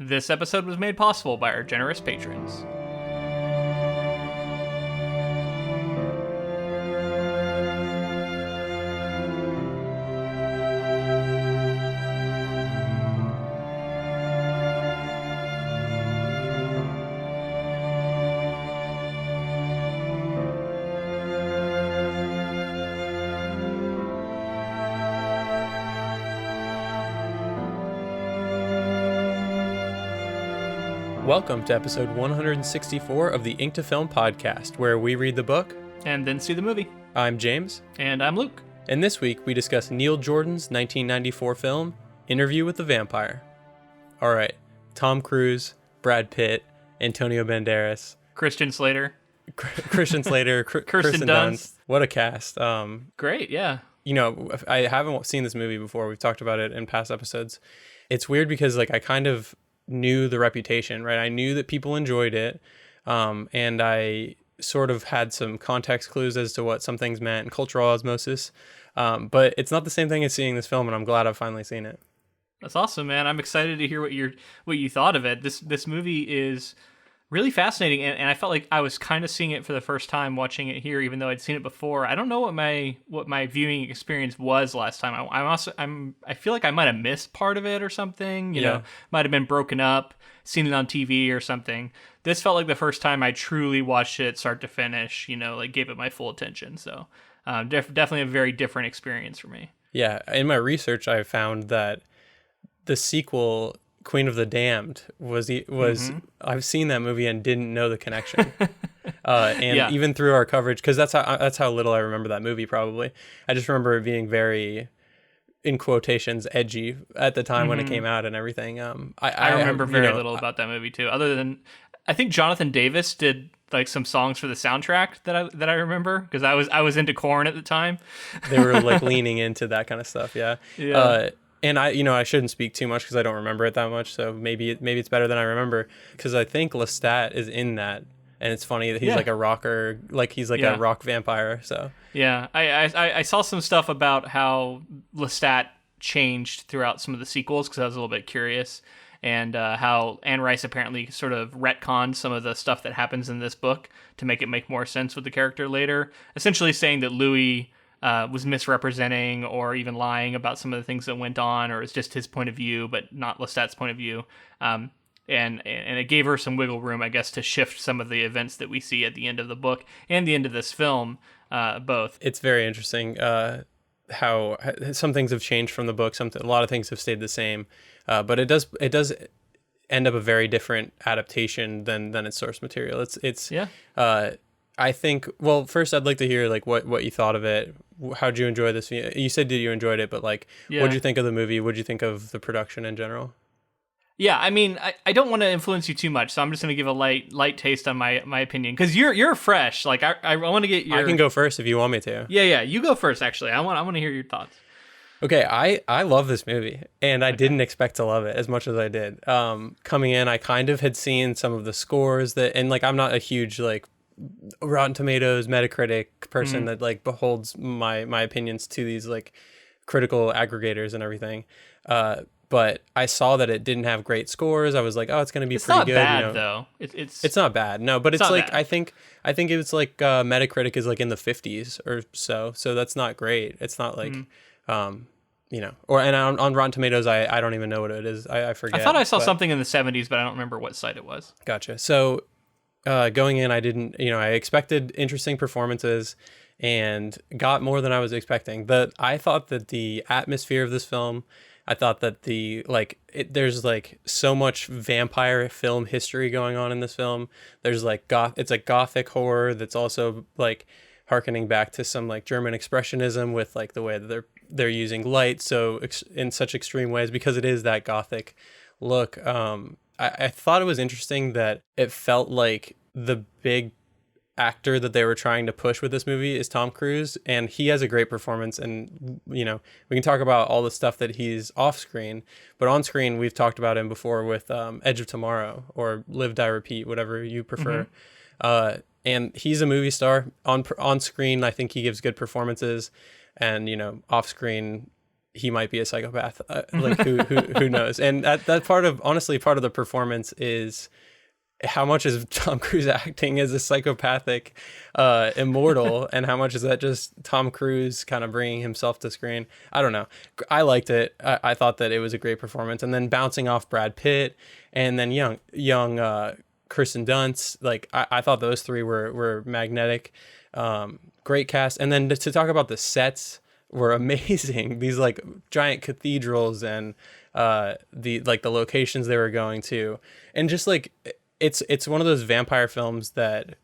This episode was made possible by our generous patrons. Welcome to episode 164 of the Ink to Film podcast, where we read the book And then see the movie. I'm James. And I'm Luke. And this week we discuss Neil Jordan's 1994 film, Interview with the Vampire. All right, Tom Cruise, Brad Pitt, Antonio Banderas, Christian Slater. Christian Slater, Kirsten Dunst. What a cast. Great, yeah. You know, I haven't seen this movie before. We've talked about it in past episodes. It's weird because I kind of knew the reputation, right? I knew that people enjoyed it, and I sort of had some context clues as to what some things meant and cultural osmosis, but it's not the same thing as seeing this film, and I'm glad I've finally seen it. That's awesome, man. I'm excited to hear what you thought of it. This movie is really fascinating, and I felt like I was kind of seeing it for the first time watching it here, even though I'd seen it before. I don't know what my viewing experience was last time. I feel like I might have missed part of it or something. You know, might have been broken up, seen it on TV or something. This felt like the first time I truly watched it start to finish. You know, like gave it my full attention. So definitely a very different experience for me. Yeah, in my research, I found that the sequel, Queen of the Damned, was I've seen that movie and didn't know the connection. Even through our coverage, because that's how little I remember that movie. Probably I just remember it being very, in quotations, edgy at the time when it came out and everything. I remember very little about that movie too, other than I think Jonathan Davis did like some songs for the soundtrack that I remember, because I was into Korn at the time. They were like leaning into that kind of stuff. Yeah. And I shouldn't speak too much because I don't remember it that much. So maybe it's better than I remember, because I think Lestat is in that, and it's funny that he's like a rocker, like he's like a rock vampire. So yeah, I saw some stuff about how Lestat changed throughout some of the sequels, because I was a little bit curious, and how Anne Rice apparently sort of retconned some of the stuff that happens in this book to make it make more sense with the character later, essentially saying that Louis was misrepresenting or even lying about some of the things that went on, or it's just his point of view, but not Lestat's point of view. And it gave her some wiggle room, I guess, to shift some of the events that we see at the end of the book and the end of this film, both. It's very interesting how some things have changed from the book. A lot of things have stayed the same, but it does end up a very different adaptation than its source material. I think, well, first I'd like to hear like what you thought of it. How'd you enjoy this? You said that you enjoyed it, but like, what'd you think of the movie? What'd you think of the production in general? Yeah, I mean, I don't want to influence you too much, so I'm just going to give a light taste on my opinion, because you're fresh. Like I want to get your. I can go first if you want me to. Yeah, you go first. Actually, I want to hear your thoughts. Okay, I love this movie, and I didn't expect to love it as much as I did. Coming in, I kind of had seen some of the scores and like I'm not a huge like Rotten Tomatoes, Metacritic person that like beholds my opinions to these like critical aggregators and everything. But I saw that it didn't have great scores. I was like, oh, it's going to be pretty good. It's not bad though. It's not bad. No, but it's like bad. I think it was like Metacritic is like in the 50s or so. So that's not great. It's not like on Rotten Tomatoes, I don't even know what it is. I forget. I thought I saw something in the 70s, but I don't remember what site it was. Gotcha. So going in, I expected interesting performances and got more than I was expecting. I thought that the atmosphere of this film, I thought that there's like so much vampire film history going on in this film. There's like it's a gothic horror that's also like harkening back to some like German expressionism with like the way that they're using light so in such extreme ways, because it is that gothic look. I thought it was interesting that it felt like the big actor that they were trying to push with this movie is Tom Cruise, and he has a great performance. And we can talk about all the stuff that he's off screen, but on screen we've talked about him before with Edge of Tomorrow or Live, Die, Repeat, whatever you prefer. And he's a movie star. On screen, I think he gives good performances, and off screen, he might be a psychopath. Like who knows? And that part of the performance is how much is Tom Cruise acting as a psychopathic immortal, and how much is that just Tom Cruise kind of bringing himself to screen? I don't know. I liked it. I thought that it was a great performance, and then bouncing off Brad Pitt, and then young Kirsten Dunst. Like I thought those three were magnetic. Great cast, and then to talk about the sets were amazing. These like giant cathedrals and the locations they were going to, and just like. It's one of those vampire films that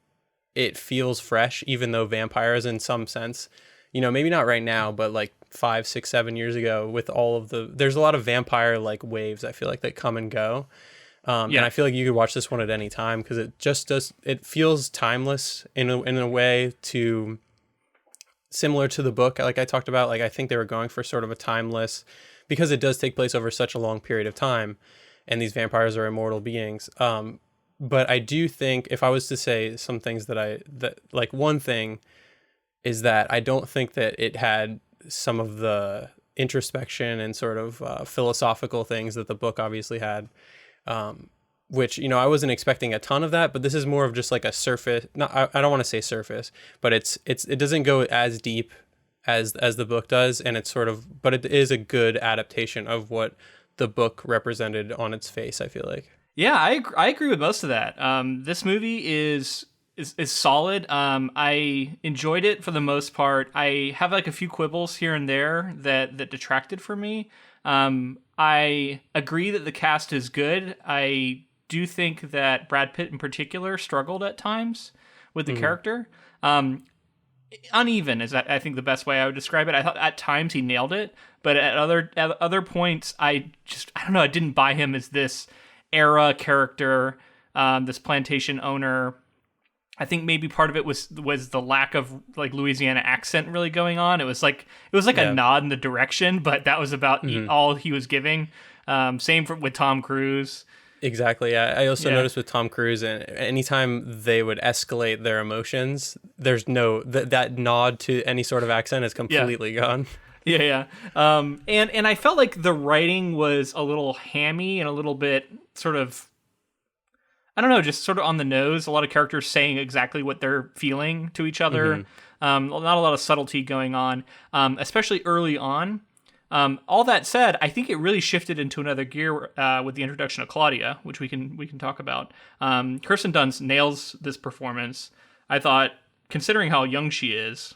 it feels fresh, even though vampires in some sense, maybe not right now, but like 5, 6, 7 years ago with all of there's a lot of vampire like waves, I feel like, that come and go. And I feel like you could watch this one at any time because it feels timeless in a way similar to the book. Like I talked about, like I think they were going for sort of a timeless, because it does take place over such a long period of time and these vampires are immortal beings. But I do think if I was to say some things one thing is that I don't think that it had some of the introspection and sort of philosophical things that the book obviously had, which, I wasn't expecting a ton of that, but this is more of just like a surface. I don't want to say surface, but it doesn't go as deep as the book does. And it's but it is a good adaptation of what the book represented on its face, I feel like. Yeah, I agree with most of that. This movie is solid. I enjoyed it for the most part. I have like a few quibbles here and there that detracted for me. I agree that the cast is good. I do think that Brad Pitt in particular struggled at times with the character. Uneven is, I think, the best way I would describe it. I thought at times he nailed it, but at other points, I don't know. I didn't buy him as this era character, this plantation owner. I think maybe part of it was the lack of like Louisiana accent really going on. It was like a nod in the direction, but that was about all he was giving. Same with Tom Cruise. Exactly. I also noticed with Tom Cruise, and anytime they would escalate their emotions, there's no that nod to any sort of accent is completely gone. Yeah. And I felt like the writing was a little hammy and a little bit sort of, I don't know, just sort of on the nose. A lot of characters saying exactly what they're feeling to each other. Not a lot of subtlety going on, especially early on. All that said, I think it really shifted into another gear with the introduction of Claudia, which we can talk about. Kirsten Dunst nails this performance. I thought, considering how young she is,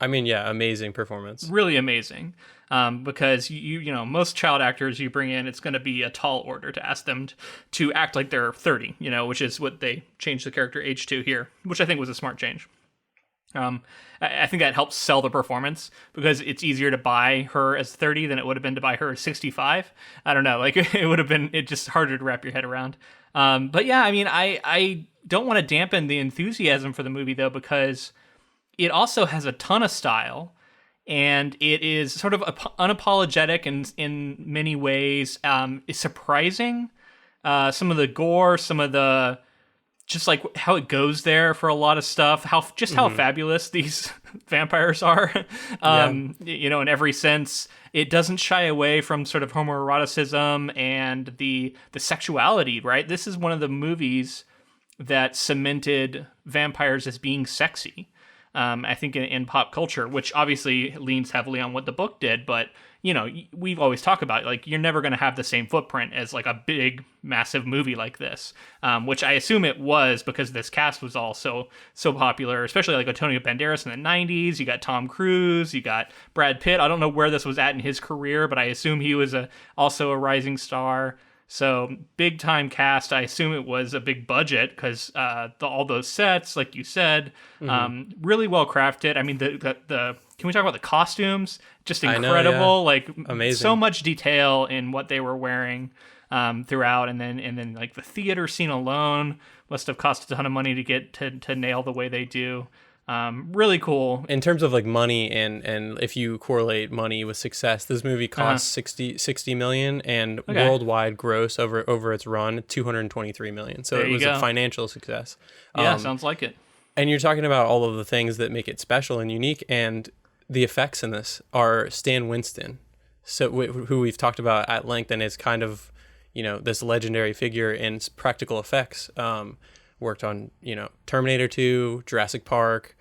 I mean, yeah, amazing performance. Really amazing. Because you know, most child actors you bring in, it's going to be a tall order to ask them to act like they're 30, which is what they changed the character age to here, which I think was a smart change. I think that helps sell the performance because it's easier to buy her as 30 than it would have been to buy her as 65. I don't know, like it would have been just harder to wrap your head around. But yeah, I mean, I don't want to dampen the enthusiasm for the movie though, because it also has a ton of style and it is sort of unapologetic in many ways. It's surprising. Some of the gore, some of the just like how it goes there for a lot of stuff, how fabulous these vampires are, in every sense. It doesn't shy away from sort of homoeroticism and the sexuality, right? This is one of the movies that cemented vampires as being sexy. I think in pop culture, which obviously leans heavily on what the book did, but we've always talked about, like, you're never going to have the same footprint as like a big, massive movie like this, which I assume it was because this cast was all so popular, especially like Antonio Banderas in the 90s. You got Tom Cruise, you got Brad Pitt. I don't know where this was at in his career, but I assume he was also a rising star. So big time cast. I assume it was a big budget because all those sets, like you said, really well crafted. I mean, the can we talk about the costumes? Just incredible. Like amazing. So much detail in what they were wearing throughout, and then like the theater scene alone must have cost a ton of money to get to nail the way they do. Really cool. In terms of like money and if you correlate money with success, this movie cost 60 million and worldwide gross over its run 223 million. So it was a financial success. Yeah, sounds like it. And you're talking about all of the things that make it special and unique, and the effects in this are Stan Winston. who we've talked about at length and is kind of, this legendary figure in practical effects. Worked on, Terminator 2, Jurassic Park.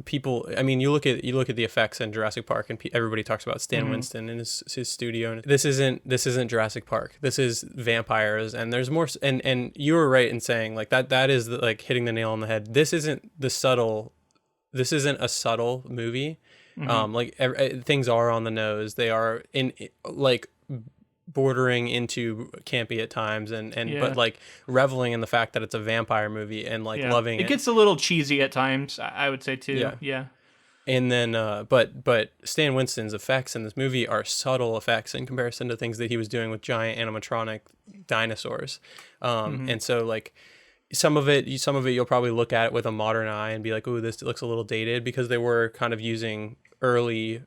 People. I mean, you look at the effects in Jurassic Park, and everybody talks about Stan Winston and his studio. And this isn't Jurassic Park. This is vampires, and there's more. And you were right in saying like that is like hitting the nail on the head. This isn't a subtle movie. Things are on the nose. They are in like bordering into campy at times, but like reveling in the fact that it's a vampire movie and like loving it. It gets a little cheesy at times, I would say too. Yeah. And then but Stan Winston's effects in this movie are subtle effects in comparison to things that he was doing with giant animatronic dinosaurs. And so like some of it you'll probably look at it with a modern eye and be like, "Ooh, this looks a little dated," because they were kind of using early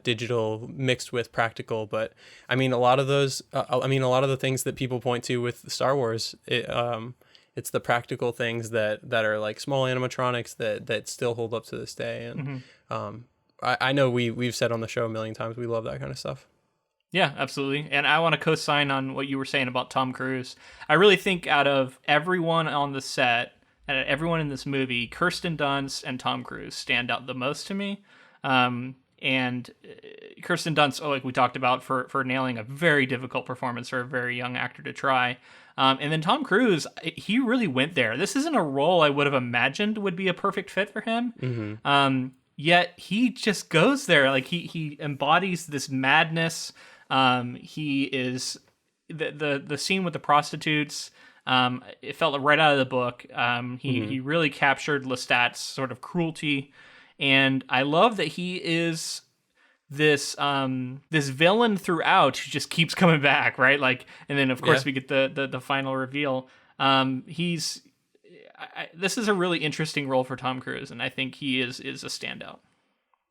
digital mixed with practical. But I mean, a lot of the things that people point to with Star Wars, it's the practical things that are like small animatronics that still hold up to this day. And I know we've said on the show a million times we love that kind of stuff. Yeah, absolutely. And I want to co-sign on what you were saying about Tom Cruise. I really think out of everyone on the set and everyone in this movie, Kirsten Dunst and Tom Cruise stand out the most to me. And Kirsten Dunst, like we talked about, for nailing a very difficult performance for a very young actor to try. And then Tom Cruise, he really went there. This isn't a role I would have imagined would be a perfect fit for him. Yet he just goes there. Like he embodies this madness. He is the scene with the prostitutes. It felt right out of the book. He really captured Lestat's sort of cruelty. And I love that he is this villain throughout who just keeps coming back, right? Like, and then of course we get the final reveal. This is a really interesting role for Tom Cruise, and I think he is a standout.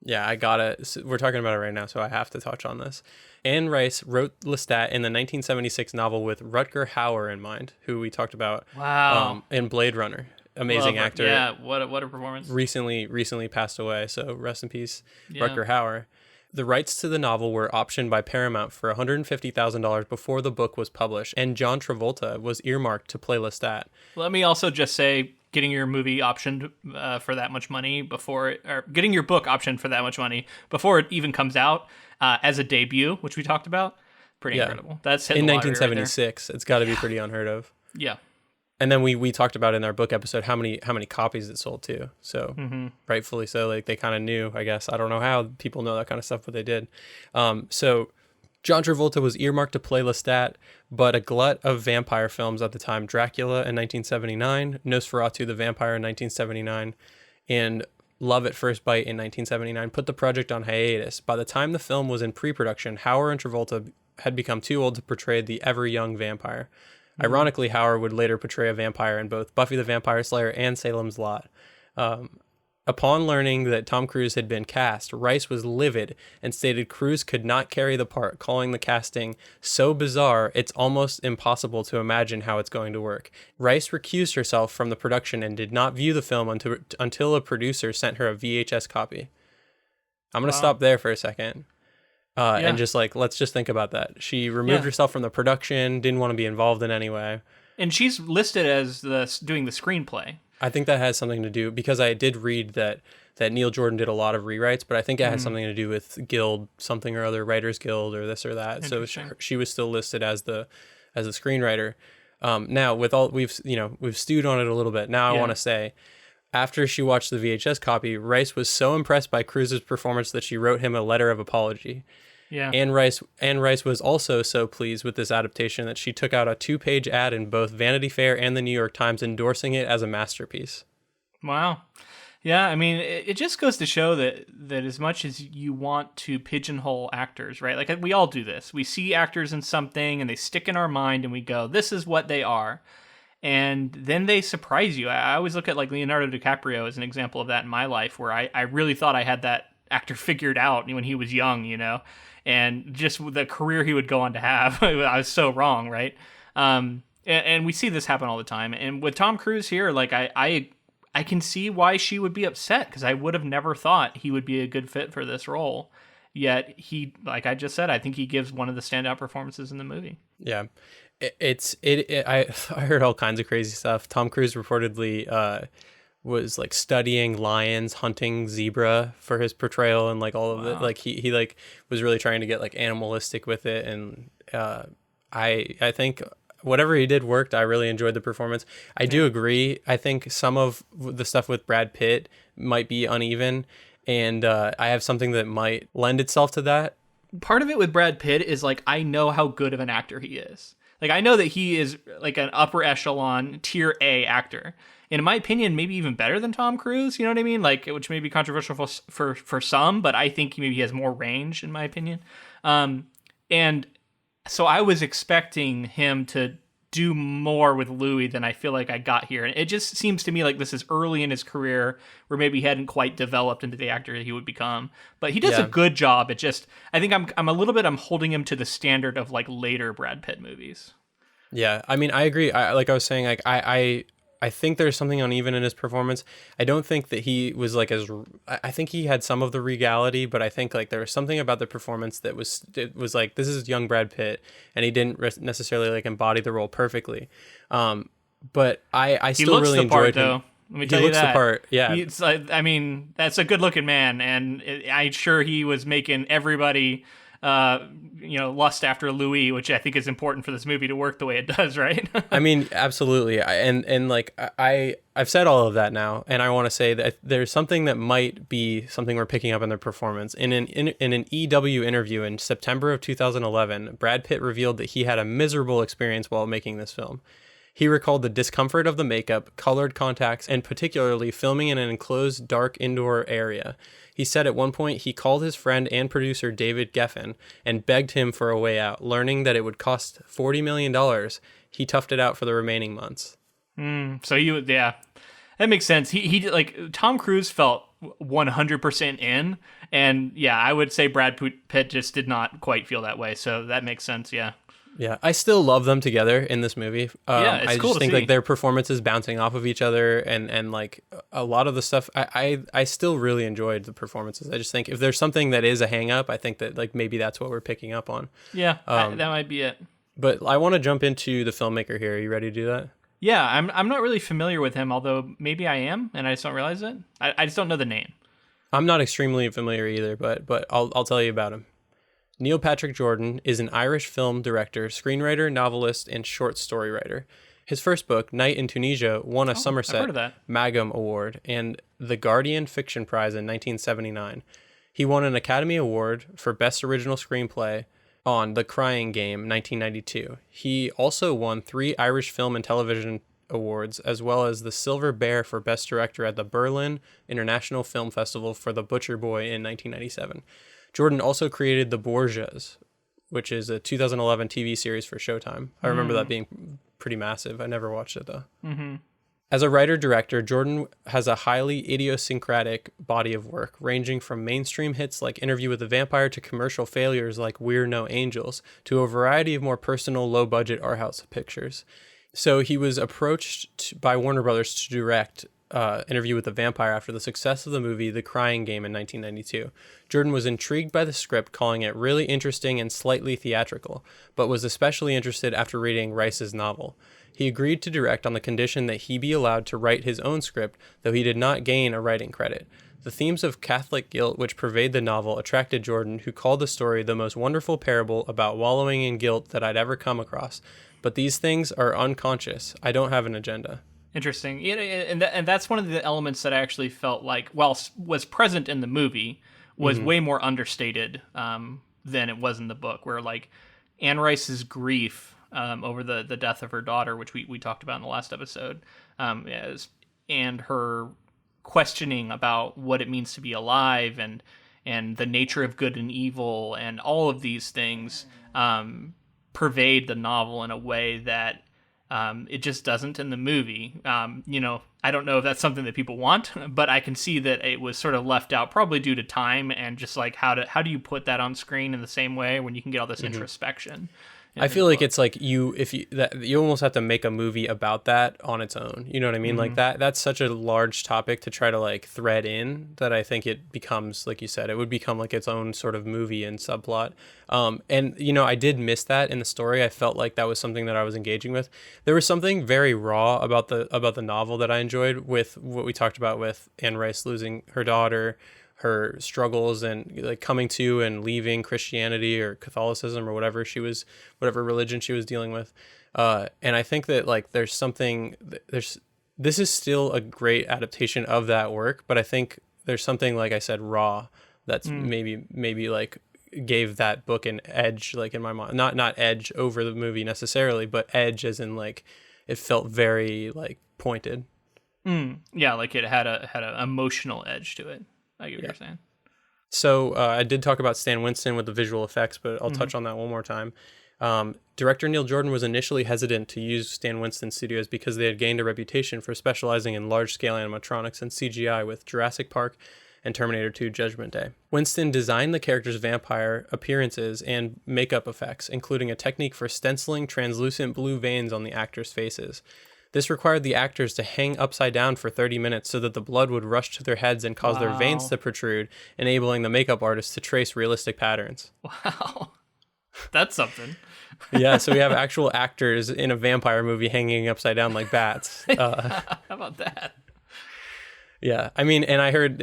Yeah, I got it. So we're talking about it right now, so I have to touch on this. Anne Rice wrote Lestat in the 1976 novel with Rutger Hauer in mind, who we talked about in Blade Runner. Amazing actor. Yeah, what a performance. Recently passed away, so rest in peace, Rutger Hauer. The rights to the novel were optioned by Paramount for $150,000 before the book was published, and John Travolta was earmarked to play Lestat. Let me also just say, getting your movie optioned for that much money or getting your book optioned for that much money before it even comes out as a debut, which we talked about, pretty incredible. That's in 1976. Right, it's got to be pretty unheard of. Yeah. And then we talked about in our book episode how many copies it sold too. So rightfully so, like they kind of knew, I guess. I don't know how people know that kind of stuff, but they did. So John Travolta was earmarked to play Lestat, but a glut of vampire films at the time, Dracula in 1979, Nosferatu the Vampire in 1979, and Love at First Bite in 1979, put the project on hiatus. By the time the film was in pre-production, Hauer and Travolta had become too old to portray the ever-young vampire. Ironically, Hauer would later portray a vampire in both Buffy the Vampire Slayer and Salem's Lot. Upon learning that Tom Cruise had been cast, Rice was livid and stated Cruise could not carry the part, calling the casting so bizarre it's almost impossible to imagine how it's going to work. Rice recused herself from the production and did not view the film until a producer sent her a VHS copy. I'm going to stop there for a second. And just like, let's just think about that. She removed herself from the production, didn't want to be involved in any way. And she's listed as doing the screenplay. I think that has something to do, because I did read that Neil Jordan did a lot of rewrites, but I think it had something to do with Guild, something or other, Writers Guild or this or that. So she was still listed as the screenwriter. Now with all we've stewed on it a little bit. Now I want to say, after she watched the VHS copy, Rice was so impressed by Cruise's performance that she wrote him a letter of apology. Yeah. Anne Rice was also so pleased with this adaptation that she took out a 2-page ad in both Vanity Fair and the New York Times endorsing it as a masterpiece. Wow. Yeah, I mean, it just goes to show that as much as you want to pigeonhole actors, right? Like, we all do this. We see actors in something and they stick in our mind and we go, this is what they are. And then they surprise you. I always look at like Leonardo DiCaprio as an example of that in my life, where I really thought I had that actor figured out when he was young, and just the career he would go on to have. I was so wrong, right? And we see this happen all the time. And with Tom Cruise here, like I can see why she would be upset, because I would have never thought he would be a good fit for this role. Yet he, like I just said, I think he gives one of the standout performances in the movie. Yeah. I heard all kinds of crazy stuff. Tom Cruise reportedly was like studying lions, hunting zebra for his portrayal, and like all of it. Like he like was really trying to get like animalistic with it. And I think whatever he did worked. I really enjoyed the performance. I do agree. I think some of the stuff with Brad Pitt might be uneven, and I have something that might lend itself to that. Part of it with Brad Pitt is like, I know how good of an actor he is. Like, I know that he is like an upper echelon tier A actor. And in my opinion, maybe even better than Tom Cruise, you know what I mean? Like, which may be controversial for some, but I think he maybe has more range in my opinion. And so I was expecting him to do more with Louis than I feel like I got here. And it just seems to me like this is early in his career where maybe he hadn't quite developed into the actor he would become. But he does a good job. It just, I think I'm holding him to the standard of like later Brad Pitt movies. Yeah, I mean, I agree. Like I was saying, like I think there's something uneven in his performance. I don't think that he was like I think he had some of the regality, but I think like there was something about the performance that was like, this is young Brad Pitt, and he didn't necessarily like embody the role perfectly. But I still really enjoyed him. Though. Let me tell you that. He looks the part, yeah. It's like, I mean, that's a good-looking man, and I'm sure he was making everybody, lust after Louis, which I think is important for this movie to work the way it does, right? I mean, absolutely. And like I've said all of that now, and I want to say that there's something that might be something we're picking up in their performance. In an EW interview in September of 2011, Brad Pitt revealed that he had a miserable experience while making this film. He recalled the discomfort of the makeup, colored contacts, and particularly filming in an enclosed, dark indoor area. He said at one point he called his friend and producer David Geffen and begged him for a way out, learning that it would cost $40 million. He toughed it out for the remaining months. That makes sense. He like Tom Cruise felt 100% in, and yeah, I would say Brad Pitt just did not quite feel that way. So that makes sense. Yeah. Yeah, I still love them together in this movie. It's I cool just think see. like their performances bouncing off of each other, and like a lot of the stuff, I still really enjoyed the performances. I just think if there's something that is a hang up, I think that like maybe that's what we're picking up on. Yeah, that might be it. But I want to jump into the filmmaker here. Are you ready to do that? Yeah, I'm not really familiar with him, although maybe I am, and I just don't realize it. I just don't know the name. I'm not extremely familiar either, but I'll tell you about him. Neil Patrick Jordan is an Irish film director, screenwriter, novelist, and short story writer. His first book, Night in Tunisia, won a Somerset Maugham Award and the Guardian Fiction Prize in 1979. He won an Academy Award for Best Original Screenplay on The Crying Game, 1992. He also won 3 Irish Film and Television Awards, as well as the Silver Bear for Best Director at the Berlin International Film Festival for The Butcher Boy in 1997. Jordan also created The Borgias, which is a 2011 TV series for Showtime. I remember that being pretty massive. I never watched it, though. Mm-hmm. As a writer-director, Jordan has a highly idiosyncratic body of work, ranging from mainstream hits like Interview with the Vampire to commercial failures like We're No Angels, to a variety of more personal, low-budget art house pictures. So he was approached by Warner Brothers to direct Interview with the Vampire after the success of the movie The Crying Game in 1992. Jordan was intrigued by the script, calling it really interesting and slightly theatrical, but was especially interested after reading Rice's novel. He agreed to direct on the condition that he be allowed to write his own script, though he did not gain a writing credit. The themes of Catholic guilt which pervade the novel attracted Jordan, who called the story the most wonderful parable about wallowing in guilt that I'd ever come across. But these things are unconscious. I don't have an agenda. Interesting. Yeah, and that's one of the elements that I actually felt like, was present in the movie, was way more understated than it was in the book, where like Anne Rice's grief over the death of her daughter, which we talked about in the last episode, and her questioning about what it means to be alive and the nature of good and evil and all of these things pervade the novel in a way that it just doesn't in the movie. I don't know if that's something that people want, but I can see that it was sort of left out, probably due to time and just like how do you put that on screen in the same way when you can get all this introspection. I feel like it's like you almost have to make a movie about that on its own. You know what I mean? Like that's such a large topic to try to like thread in that I think it becomes, like you said, it would become like its own sort of movie and subplot. And I did miss that in the story. I felt like that was something that I was engaging with. There was something very raw about the novel that I enjoyed, with what we talked about with Anne Rice losing her daughter, her struggles, and like coming to and leaving Christianity or Catholicism or whatever religion she was dealing with. And I think that like this is still a great adaptation of that work, but I think there's something, like I said, raw that's maybe like gave that book an edge, like in my mind, not edge over the movie necessarily, but edge as in like it felt very like pointed. Yeah, like it had a emotional edge to it. I get what you're saying. So I did talk about Stan Winston with the visual effects, but I'll touch on that one more time. Director Neil Jordan was initially hesitant to use Stan Winston Studios because they had gained a reputation for specializing in large-scale animatronics and CGI with Jurassic Park and Terminator 2 Judgment Day. Winston designed the character's vampire appearances and makeup effects, including a technique for stenciling translucent blue veins on the actors' faces. This required the actors to hang upside down for 30 minutes so that the blood would rush to their heads and cause their veins to protrude, enabling the makeup artist to trace realistic patterns. Wow. That's something. Yeah, so we have actual actors in a vampire movie hanging upside down like bats. How about that? Yeah, I mean, and I heard,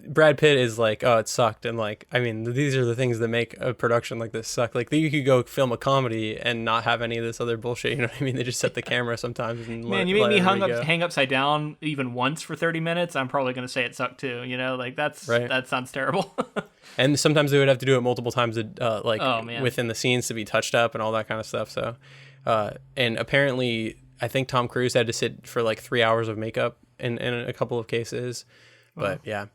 Brad Pitt is like, oh, it sucked. And like, I mean, these are the things that make a production like this suck. Like, you could go film a comedy and not have any of this other bullshit. You know what I mean? They just set the camera sometimes. And Man, you made me hang upside down even once for 30 minutes. I'm probably going to say it sucked too. Like that sounds terrible. And sometimes they would have to do it multiple times, within the scenes to be touched up and all that kind of stuff. So, and apparently, I think Tom Cruise had to sit for like 3 hours of makeup in a couple of cases. But yeah.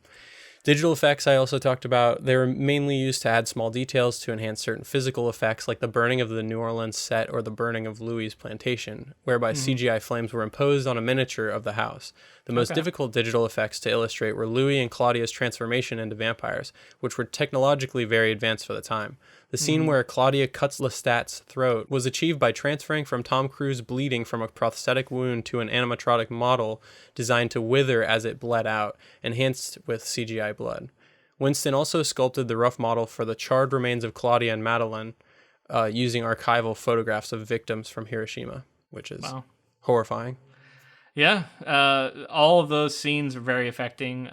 Digital effects I also talked about. They were mainly used to add small details to enhance certain physical effects, like the burning of the New Orleans set or the burning of Louis' plantation, whereby CGI flames were imposed on a miniature of the house. The most difficult digital effects to illustrate were Louis and Claudia's transformation into vampires, which were technologically very advanced for the time. The scene where Claudia cuts Lestat's throat was achieved by transferring from Tom Cruise bleeding from a prosthetic wound to an animatronic model designed to wither as it bled out, enhanced with CGI blood. Winston also sculpted the rough model for the charred remains of Claudia and Madeline using archival photographs of victims from Hiroshima, which is horrifying. Yeah, all of those scenes are very affecting.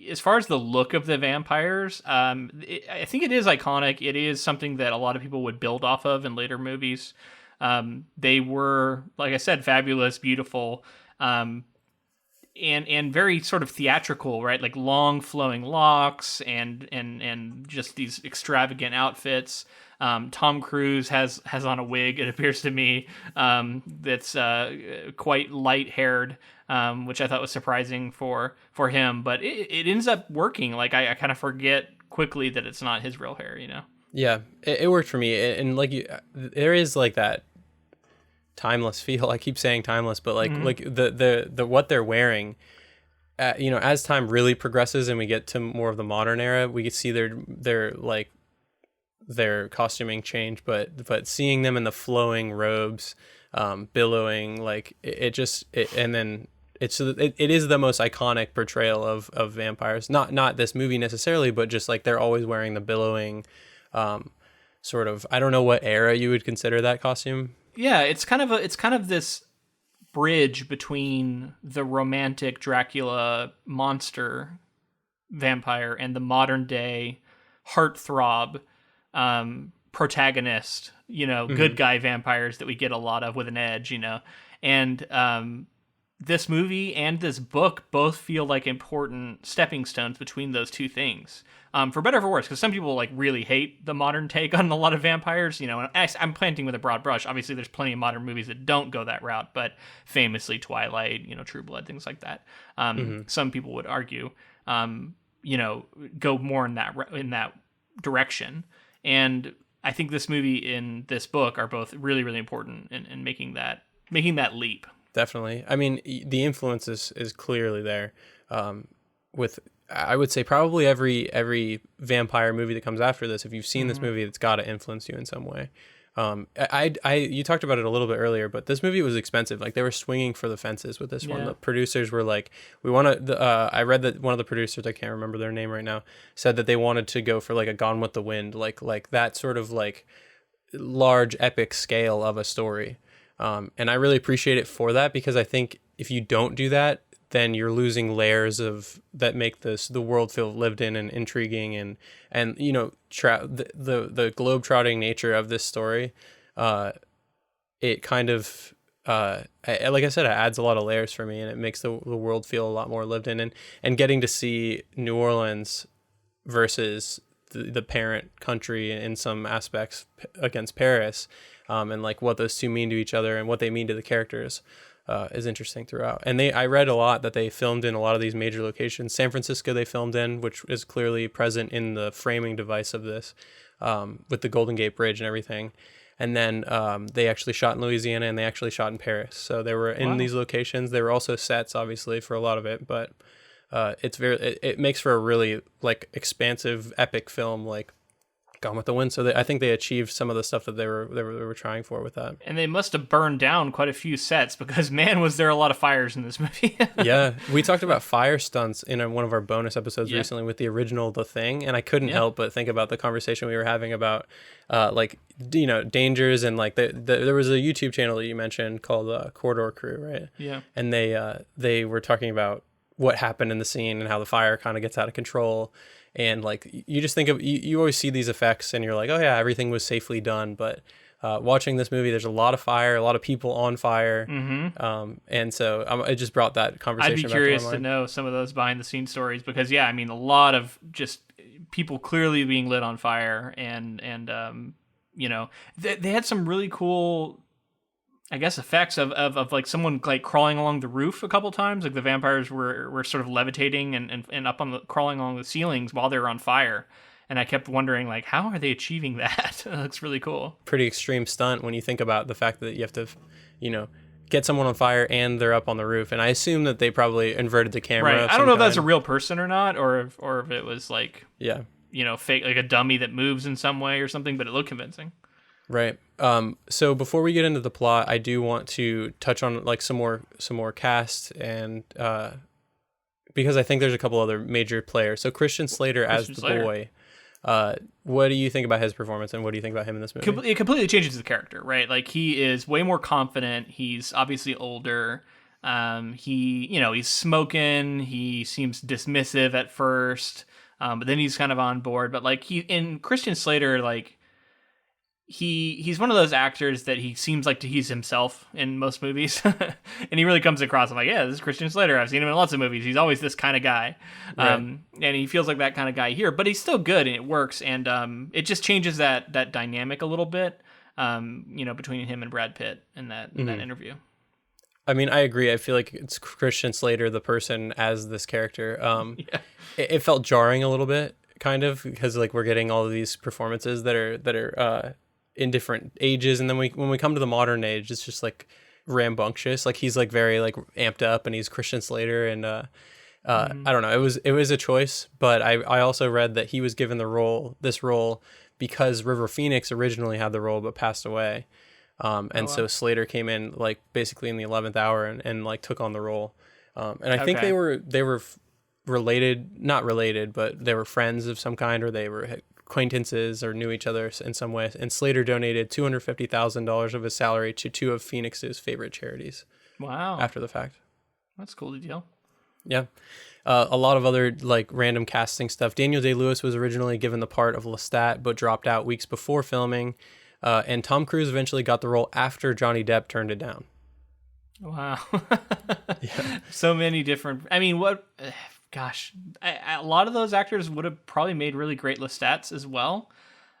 As far as the look of the vampires, I think it is iconic. It is something that a lot of people would build off of in later movies. They were, like I said, fabulous, beautiful, and very sort of theatrical, right? Like long flowing locks and just these extravagant outfits. Tom Cruise has on a wig, it appears to me, that's quite light-haired, which I thought was surprising for him. But it ends up working. Like, I kind of forget quickly that it's not his real hair, Yeah, it worked for me. And like, there is like that timeless feel. I keep saying timeless, but like the what they're wearing, as time really progresses and we get to more of the modern era, we can see their costuming change, but seeing them in the flowing robes, billowing, like it is the most iconic portrayal of vampires. Not this movie necessarily, but just like they're always wearing the billowing, sort of. I don't know what era you would consider that costume. Yeah, it's kind of this bridge between the romantic Dracula monster vampire and the modern day heartthrob protagonist, good guy vampires that we get a lot of with an edge, and this movie and this book both feel like important stepping stones between those two things, for better or for worse, because some people like really hate the modern take on a lot of vampires, and I'm painting with a broad brush. Obviously there's plenty of modern movies that don't go that route, but famously Twilight, True Blood, things like that. Some people would argue, go more in that direction. And I think this movie and this book are both really, really important in making that leap. Definitely. I mean, the influence is clearly there. With, I would say, probably every vampire movie that comes after this, if you've seen this movie, it's got to influence you in some way. You talked about it a little bit earlier, but this movie was expensive. Like they were swinging for the fences with this one. The producers were like, we want to, I read that one of the producers, I can't remember their name right now, said that they wanted to go for like a Gone with the Wind, like that sort of like large epic scale of a story. And I really appreciate it for that, because I think if you don't do that, then you're losing layers of that make the world feel lived in and intriguing, and you know, the globe-trotting nature of this story. It kind of like I said, it adds a lot of layers for me, and it makes the world feel a lot more lived in, and getting to see New Orleans versus the parent country in some aspects against Paris, and like what those two mean to each other and what they mean to the characters. Is interesting throughout. And I read a lot that they filmed in a lot of these major locations. San Francisco they filmed in, which is clearly present in the framing device of this, with the Golden Gate Bridge and everything. And then they actually shot in Louisiana, and they actually shot in Paris. So they were in these locations. They were also sets, obviously, for a lot of it, but it makes for a really like expansive, epic film, like Gone with the Wind. So I think they achieved some of the stuff that they were trying for with that. And they must have burned down quite a few sets, because man, was there a lot of fires in this movie. Yeah, we talked about fire stunts in one of our bonus episodes recently with the original The Thing, and I couldn't help but think about the conversation we were having about like, you know, dangers, and like there was a YouTube channel that you mentioned called Corridor Crew, right? Yeah. And they were talking about what happened in the scene and how the fire kind of gets out of control. And like you just think of you always see these effects and you're like, oh yeah, everything was safely done. But watching this movie, there's a lot of fire, a lot of people on fire, and so it just brought that conversation. I'd be curious to know some of those behind the scenes stories, because I mean, a lot of just people clearly being lit on fire, and you know, they had some really cool, I guess, effects of like someone like crawling along the roof a couple times. Like the vampires were sort of levitating and up on crawling along the ceilings while they were on fire. And I kept wondering, like, how are they achieving that? It looks really cool. Pretty extreme stunt when you think about the fact that you have to, you know, get someone on fire and they're up on the roof. And I assume that they probably inverted the camera. Right. I don't know if that's a real person or not, or if it was like, you know, fake, like a dummy that moves in some way or something, but it looked convincing. Right. So before we get into the plot, I do want to touch on like some more cast, and because I think there's a couple other major players. So Christian Slater as the boy. What do you think about his performance, and what do you think about him in this movie? It completely changes the character, right? Like he is way more confident. He's obviously older. He's smoking. He seems dismissive at first, but then he's kind of on board. But like in Christian Slater, like. He's one of those actors that he seems like he's himself in most movies, and he really comes across. I'm like, yeah, this is Christian Slater. I've seen him in lots of movies. He's always this kind of guy, right. And he feels like that kind of guy here. But he's still good, and it works. And it just changes that dynamic a little bit, you know, between him and Brad Pitt in that interview. I mean, I agree. I feel like it's Christian Slater, the person, as this character. It felt jarring a little bit, kind of, because like we're getting all of these performances that are in different ages, and then when we come to the modern age, it's just like rambunctious. Like he's like very like amped up, and he's Christian Slater, and I don't know. It was a choice, but I also read that he was given this role because River Phoenix originally had the role but passed away, so Slater came in like basically in the 11th hour and like took on the role, and I think they were not related, but they were friends of some kind, or they were acquaintances or knew each other in some way. And Slater donated $250,000 of his salary to two of Phoenix's favorite charities. Wow. After the fact. That's cool deal. Yeah. A lot of other like random casting stuff. Daniel Day-Lewis was originally given the part of Lestat, but dropped out weeks before filming. And Tom Cruise eventually got the role after Johnny Depp turned it down. Wow. So many different, I mean, gosh, a lot of those actors would have probably made really great Lestats as well.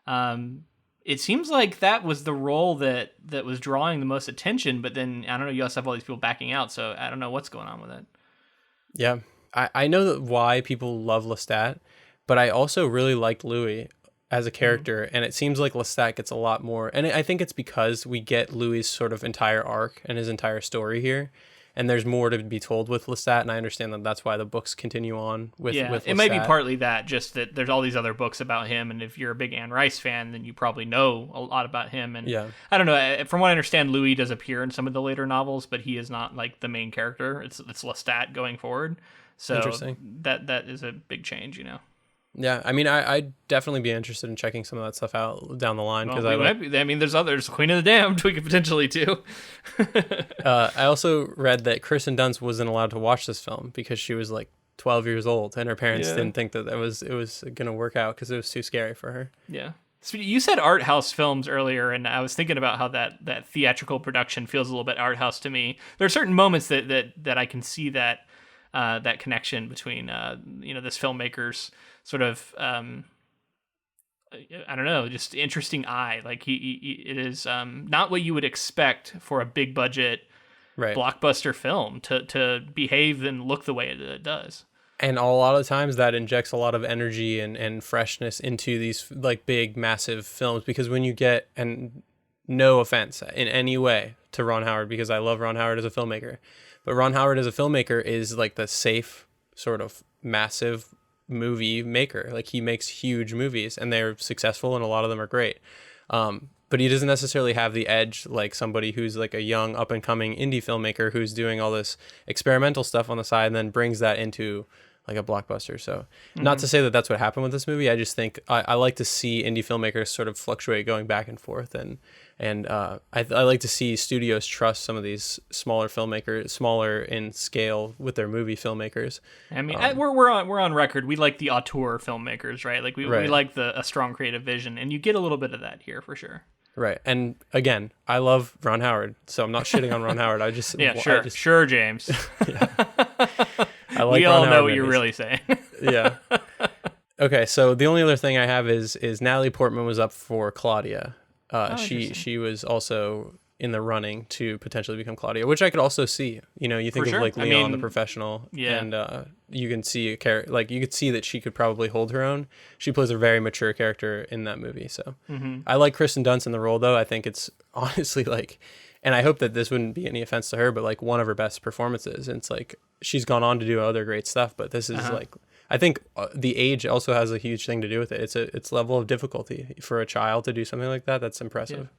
It seems like that was the role that was drawing the most attention, but then, I don't know, you also have all these people backing out, so I don't know what's going on with it. Yeah, I know that why people love Lestat, but I also really liked Louis as a character, and it seems like Lestat gets a lot more, and I think it's because we get Louis' sort of entire arc and his entire story here. and there's more to be told with Lestat, and I understand that that's why the books continue on with Lestat. It might be partly that, just that there's all these other books about him, and if you're a big Anne Rice fan, then you probably know a lot about him. And I don't know, from what I understand, Louis does appear in some of the later novels, but he is not like the main character. It's Lestat going forward. So that is a big change, you know. Yeah, I mean, I'd definitely be interested in checking some of that stuff out down the line, because there's others. Queen of the Damned we could potentially do. I also read that Kirsten Dunst wasn't allowed to watch this film because she was like 12 years old, and her parents didn't think that it was gonna work out because it was too scary for her. Yeah. So you said art house films earlier, and I was thinking about how that theatrical production feels a little bit art house to me. There are certain moments that I can see that connection between this filmmaker's sort of I don't know, just interesting eye. Like it is not what you would expect for a big budget blockbuster film to behave and look the way it does. And a lot of times that injects a lot of energy and freshness into these like big, massive films, because when you get, and no offense in any way to Ron Howard, because I love Ron Howard as a filmmaker, but Ron Howard as a filmmaker is like the safe sort of massive movie maker. Like, he makes huge movies and they're successful and a lot of them are great. But he doesn't necessarily have the edge like somebody who's like a young up and coming indie filmmaker who's doing all this experimental stuff on the side and then brings that into like a blockbuster. So not to say that that's what happened with this movie. I just think I like to see indie filmmakers sort of fluctuate going back and forth. And I like to see studios trust some of these smaller filmmakers, smaller in scale with their movie filmmakers. I mean, we're on record. We like the auteur filmmakers, right? Like we like a strong creative vision, and you get a little bit of that here for sure. Right. And again, I love Ron Howard, so I'm not shitting on Ron Howard. I just sure, James. I like we all know what you're really saying. Yeah. Okay, so the only other thing I have is Natalie Portman was up for Claudia. She was also in the running to potentially become Claudia, which I could also see. You know, you think of like Leon the Professional, and you can see you could see that she could probably hold her own. She plays a very mature character in that movie, so I like Kirsten Dunst in the role, though. I think it's honestly like, and I hope that this wouldn't be any offense to her, but like one of her best performances. And it's like she's gone on to do other great stuff, but this is like, I think the age also has a huge thing to do with it. It's level of difficulty for a child to do something like that. That's impressive. Yeah.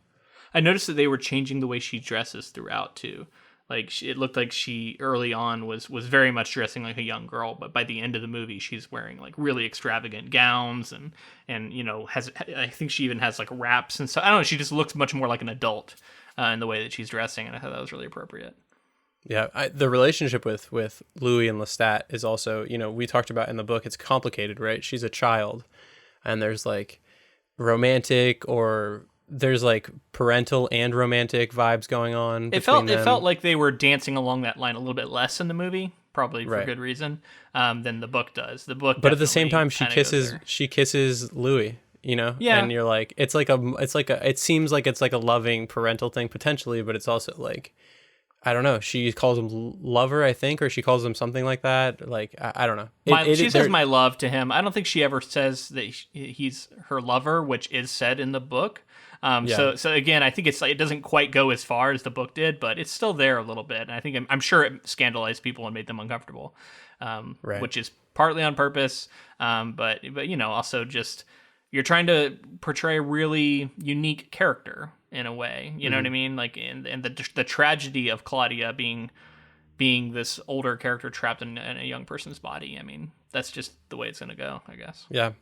I noticed that they were changing the way she dresses throughout too. Like it looked like she early on was very much dressing like a young girl, but by the end of the movie, she's wearing like really extravagant gowns and you know I think she even has like wraps and stuff. I don't know. She just looks much more like an adult in the way that she's dressing, and I thought that was really appropriate. Yeah, the relationship with Louis and Lestat is also, you know, we talked about in the book, it's complicated, right? She's a child, and there's like romantic or there's like parental and romantic vibes going on. It felt like they were dancing along that line a little bit less in the movie, probably for good reason, than the book does. The book, but at the same time, she kisses Louis. You know, and you're like, it seems like it's like a loving parental thing potentially, but it's also like, I don't know. She calls him lover, I think, or she calls him something like that. Like, I don't know. She says my love to him. I don't think she ever says that he's her lover, which is said in the book. So again, I think it's like, it doesn't quite go as far as the book did, but it's still there a little bit. And I think I'm sure it scandalized people and made them uncomfortable, which is partly on purpose. But you know, also just, you're trying to portray a really unique character in a way, you know what I mean? Like, and the tragedy of Claudia being this older character trapped in a young person's body. I mean, that's just the way it's going to go, I guess. Yeah.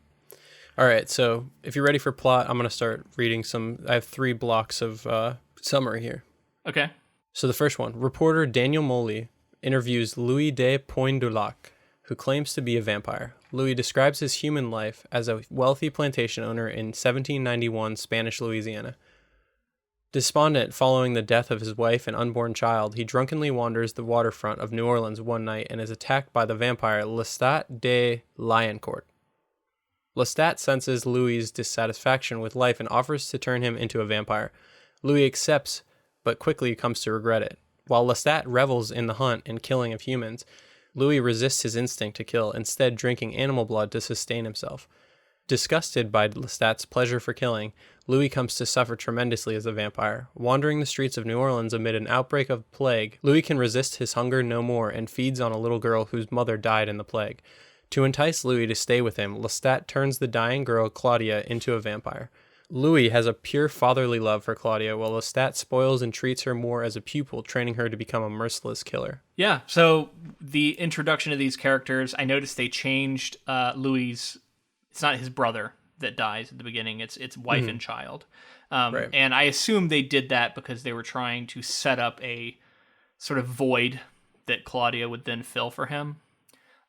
All right. So if you're ready for plot, I'm going to start reading I have 3 blocks of summary here. Okay. So the first one, reporter Daniel Moley interviews Louis de Poindulac, who claims to be a vampire. Louis describes his human life as a wealthy plantation owner in 1791 Spanish Louisiana. Despondent following the death of his wife and unborn child, he drunkenly wanders the waterfront of New Orleans one night and is attacked by the vampire Lestat de Lioncourt. Lestat senses Louis' dissatisfaction with life and offers to turn him into a vampire. Louis accepts, but quickly comes to regret it. While Lestat revels in the hunt and killing of humans, Louis resists his instinct to kill, instead drinking animal blood to sustain himself. Disgusted by Lestat's pleasure for killing, Louis comes to suffer tremendously as a vampire. Wandering the streets of New Orleans amid an outbreak of plague, Louis can resist his hunger no more and feeds on a little girl whose mother died in the plague. To entice Louis to stay with him, Lestat turns the dying girl Claudia into a vampire. Louis has a pure fatherly love for Claudia, while Lestat spoils and treats her more as a pupil, training her to become a merciless killer. Yeah, so the introduction of these characters, I noticed they changed Louis'... It's not his brother that dies at the beginning, it's wife and child. Right. And I assume they did that because they were trying to set up a sort of void that Claudia would then fill for him.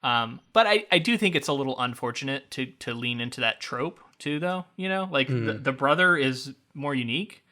But I do think it's a little unfortunate to lean into that trope too, though. You know, like the brother is more unique.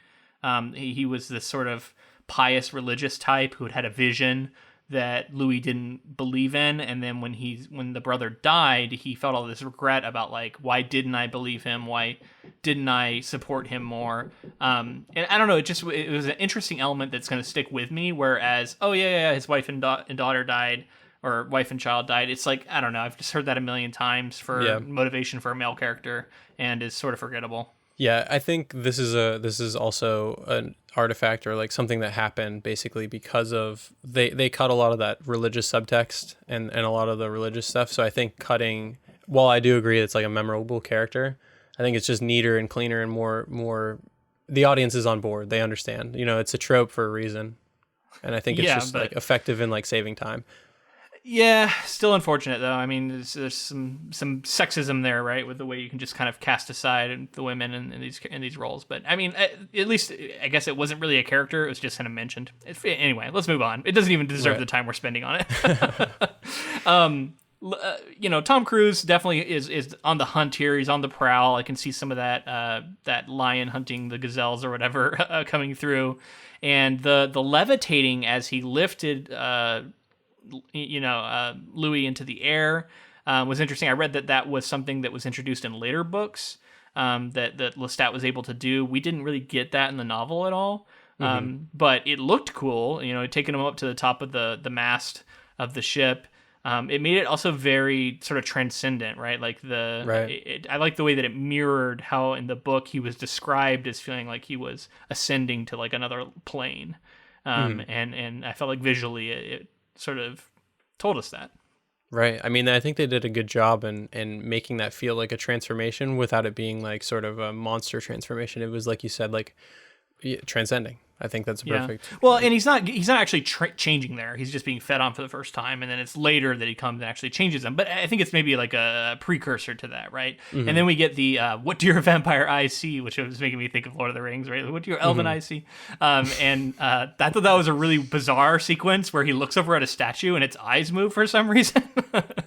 He was this sort of pious religious type who had a vision that Louis didn't believe in, and then when the brother died, he felt all this regret about like, why didn't I believe him? Why didn't I support him more? And I don't know, it was an interesting element that's going to stick with me. Whereas, oh yeah, his wife and daughter died, or wife and child died. It's like, I don't know, I've just heard that a million times for motivation for a male character, and is sort of forgettable. Yeah, I think this is also an artifact, or like something that happened basically because of they cut a lot of that religious subtext and a lot of the religious stuff. So I think while I do agree it's like a memorable character, I think it's just neater and cleaner and more the audience is on board. They understand. You know, it's a trope for a reason. And I think it's just like effective in like saving time. Yeah, still unfortunate though. I mean, there's some sexism there, right, with the way you can just kind of cast aside the women in these roles. But I mean, at least I guess it wasn't really a character; it was just kind of mentioned. Anyway, let's move on. It doesn't even deserve the time we're spending on it. You know, Tom Cruise definitely is on the hunt here. He's on the prowl. I can see some of that lion hunting the gazelles or whatever coming through, and the levitating as he lifted. Louis into the air was interesting. I read that was something that was introduced in later books that Lestat was able to do. We didn't really get that in the novel at all, but it looked cool. You know, taking him up to the top of the mast of the ship. It made it also very sort of transcendent, right? Like I like the way that it mirrored how in the book he was described as feeling like he was ascending to like another plane, and I felt like visually it sort of told us that. Right. I mean, I think they did a good job in making that feel like a transformation without it being like sort of a monster transformation. It was like you said, like transcending. I think that's perfect. Well, and he's not actually changing there. He's just being fed on for the first time, and then it's later that he comes and actually changes them. But I think it's maybe like a precursor to that, right? And then we get the "What do your vampire eyes see?" which was making me think of Lord of the Rings, right? What do your elven eyes see? And I thought that was a really bizarre sequence where he looks over at a statue and its eyes move for some reason.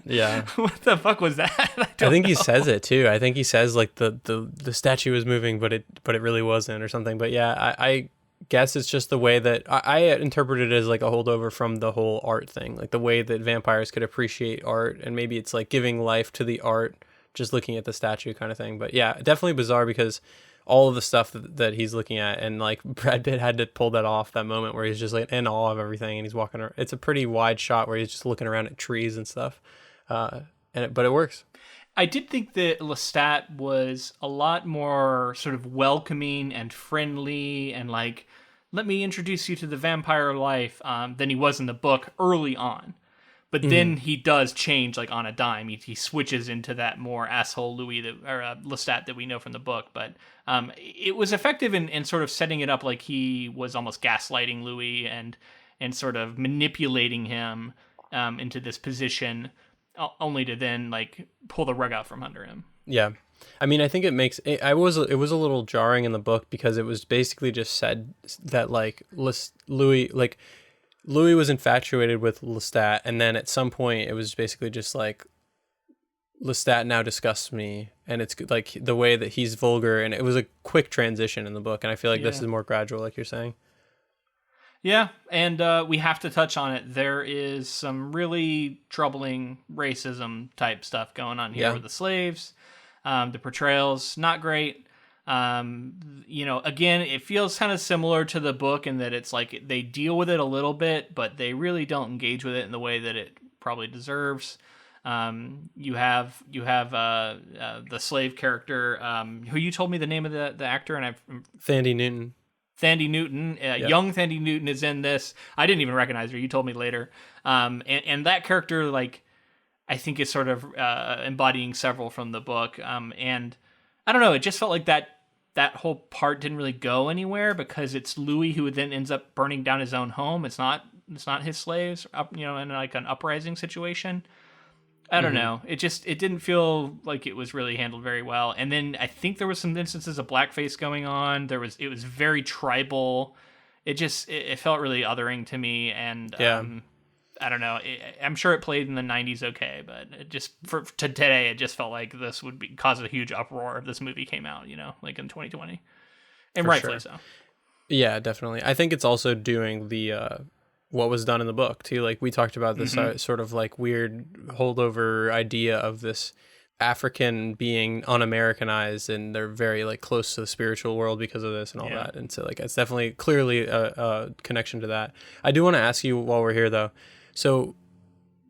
Yeah. What the fuck was that? I think he says it too. I think he says like the statue was moving, but it really wasn't, or something. But yeah, I guess it's just the way that I interpret it as like a holdover from the whole art thing, like the way that vampires could appreciate art, and maybe it's like giving life to the art just looking at the statue kind of thing. But yeah, definitely bizarre because all of the stuff that he's looking at, and like Brad Pitt had to pull that off, that moment where he's just like in awe of everything and he's walking around. It's a pretty wide shot where he's just looking around at trees and stuff, but it works. I did think that Lestat was a lot more sort of welcoming and friendly and like, let me introduce you to the vampire life than he was in the book early on. But then he does change like on a dime. He switches into that more asshole Lestat that we know from the book. But it was effective in sort of setting it up like he was almost gaslighting Louis and sort of manipulating him into this position, only to then like pull the rug out from under him. Yeah. I mean, I think it was a little jarring in the book because it was basically just said that like Louis was infatuated with Lestat, and then at some point it was basically just like Lestat now disgusts me, and it's like the way that he's vulgar, and it was a quick transition in the book, and I feel like this is more gradual, like you're saying. Yeah, and we have to touch on it. There is some really troubling racism type stuff going on here with the slaves. The portrayal's not great. Again, it feels kind of similar to the book in that it's like they deal with it a little bit, but they really don't engage with it in the way that it probably deserves. You have the slave character, who you told me the name of the actor, and I've Thandie Newton. Thandie Newton, young Thandie Newton is in this. I didn't even recognize her. You told me later. And that character, like, I think is sort of embodying several from the book. And I don't know, it just felt like that whole part didn't really go anywhere because it's Louis who then ends up burning down his own home. It's not his slaves, in like an uprising situation. I don't know. It didn't feel like it was really handled very well. And then I think there was some instances of blackface going on. It was very tribal. It felt really othering to me. And I don't know. I'm sure it played in the 90s okay, but to today, it just felt like this would cause a huge uproar if this movie came out, like in 2020. And rightfully so. Yeah, definitely. I think it's also doing the what was done in the book too. Like we talked about this sort of like weird holdover idea of this African being un-Americanized, and they're very like close to the spiritual world because of this and all that. And so like it's definitely clearly a connection to that. I do want to ask you while we're here though. So,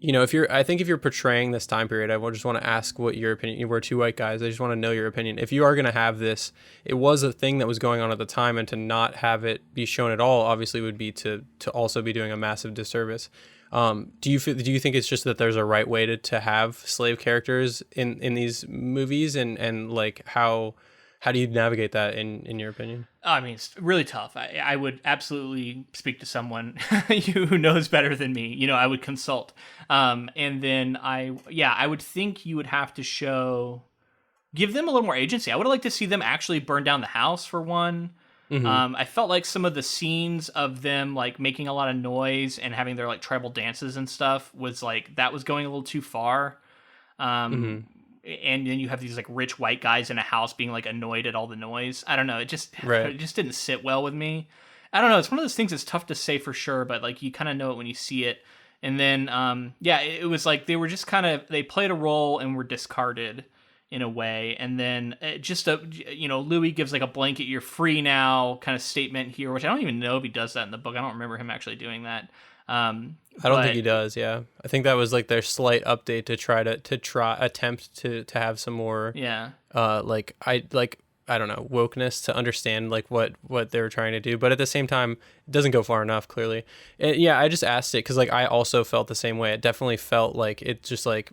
if you're portraying this time period, I just want to ask what your opinion. We're two white guys. I just want to know your opinion. If you are going to have this, it was a thing that was going on at the time, and to not have it be shown at all, obviously, would be to also be doing a massive disservice. Do you think it's just that there's a right way to have slave characters in these movies, and like how do you navigate that in your opinion? I mean, it's really tough. I would absolutely speak to someone who knows better than me. I would consult. And then I would think you would have to give them a little more agency. I would like to see them actually burn down the house for one. I felt like some of the scenes of them like making a lot of noise and having their like tribal dances and stuff was like, that was going a little too far. And then you have these like rich white guys in a house being like annoyed at all the noise. I don't know. It just didn't sit well with me. I don't know. It's one of those things that's tough to say for sure, but like you kind of know it when you see it. And then, it was like they were just they played a role and were discarded in a way. And then Louis gives like a blanket, you're free now kind of statement here, which I don't even know if he does that in the book. I don't remember him actually doing that. I don't think he does. Yeah, I think that was like their slight update to try attempt to have some more. I don't know, wokeness to understand like what they were trying to do, but at the same time, it doesn't go far enough. Clearly, I just asked it because like I also felt the same way. It definitely felt like it just like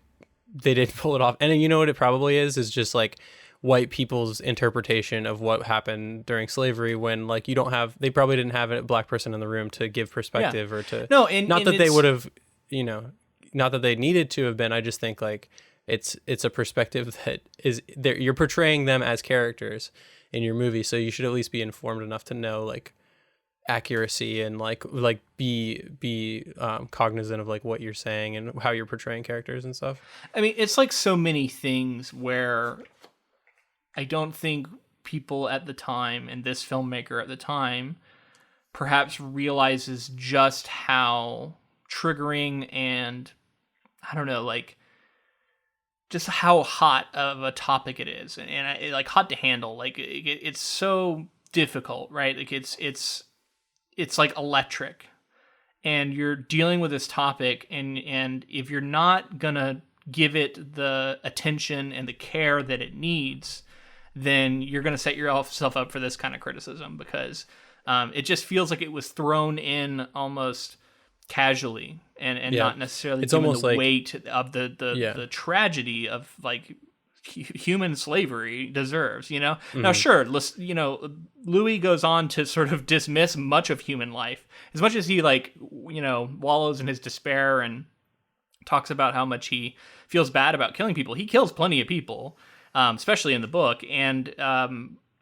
they didn't pull it off, and you know what it probably is just like white people's interpretation of what happened during slavery, when like they probably didn't have a black person in the room to give perspective or to not that they would have, not that they needed to have been. I just think like it's a perspective that is there. You're portraying them as characters in your movie, so you should at least be informed enough to know like accuracy and like be cognizant of like what you're saying and how you're portraying characters and stuff. I mean, it's like so many things where I don't think people at the time, and this filmmaker at the time, perhaps realizes just how triggering and, I don't know, like, just how hot of a topic it is. And like, hot to handle. Like, it's so difficult, right? Like, it's like electric. And you're dealing with this topic, and if you're not gonna give it the attention and the care that it needs, then you're going to set yourself up for this kind of criticism, because it just feels like it was thrown in almost casually and not necessarily it's given almost the like, weight of the tragedy of like human slavery deserves, Now, sure, Louis goes on to sort of dismiss much of human life, as much as he like, wallows in his despair and talks about how much he feels bad about killing people. He kills plenty of people. Especially in the book, and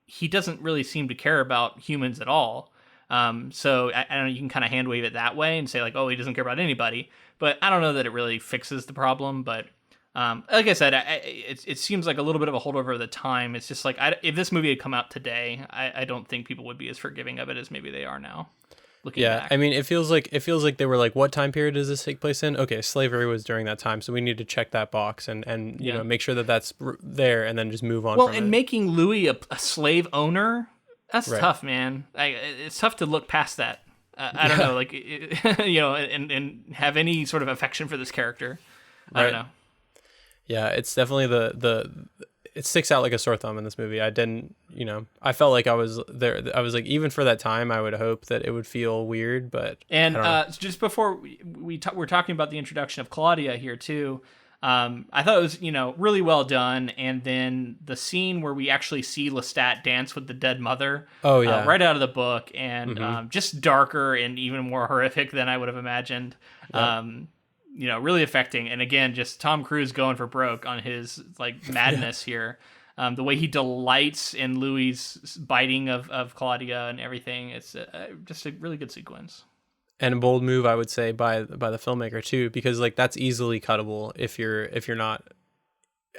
he doesn't really seem to care about humans at all. So I don't know, you can kind of hand wave it that way and say like, oh, he doesn't care about anybody, but I don't know that it really fixes the problem. But like I said, it seems like a little bit of a holdover of the time. It's just like, if this movie had come out today, I don't think people would be as forgiving of it as maybe they are now. Back. I mean, it feels like they were like, what time period does this take place in? Okay, slavery was during that time, so we need to check that box and make sure that that's there, and then just move on. Well, and making Louis a slave owner, that's tough, man. It's tough to look past that. I don't know, like and have any sort of affection for this character. I don't know. Yeah, it's definitely it sticks out like a sore thumb in this movie. I didn't, I felt like I was there. I was like, even for that time, I would hope that it would feel weird, but And I don't know. just before we're talking about the introduction of Claudia here too, I thought it was really well done. And then the scene where we actually see Lestat dance with the dead mother, Oh yeah, right out of the book, and just darker and even more horrific than I would have imagined. Yep. Really affecting. And again, just Tom Cruise going for broke on his like madness here. The way he delights in Louis' biting of Claudia and everything. It's just a really good sequence. And a bold move, I would say, by the filmmaker too, because like that's easily cuttable if you're not,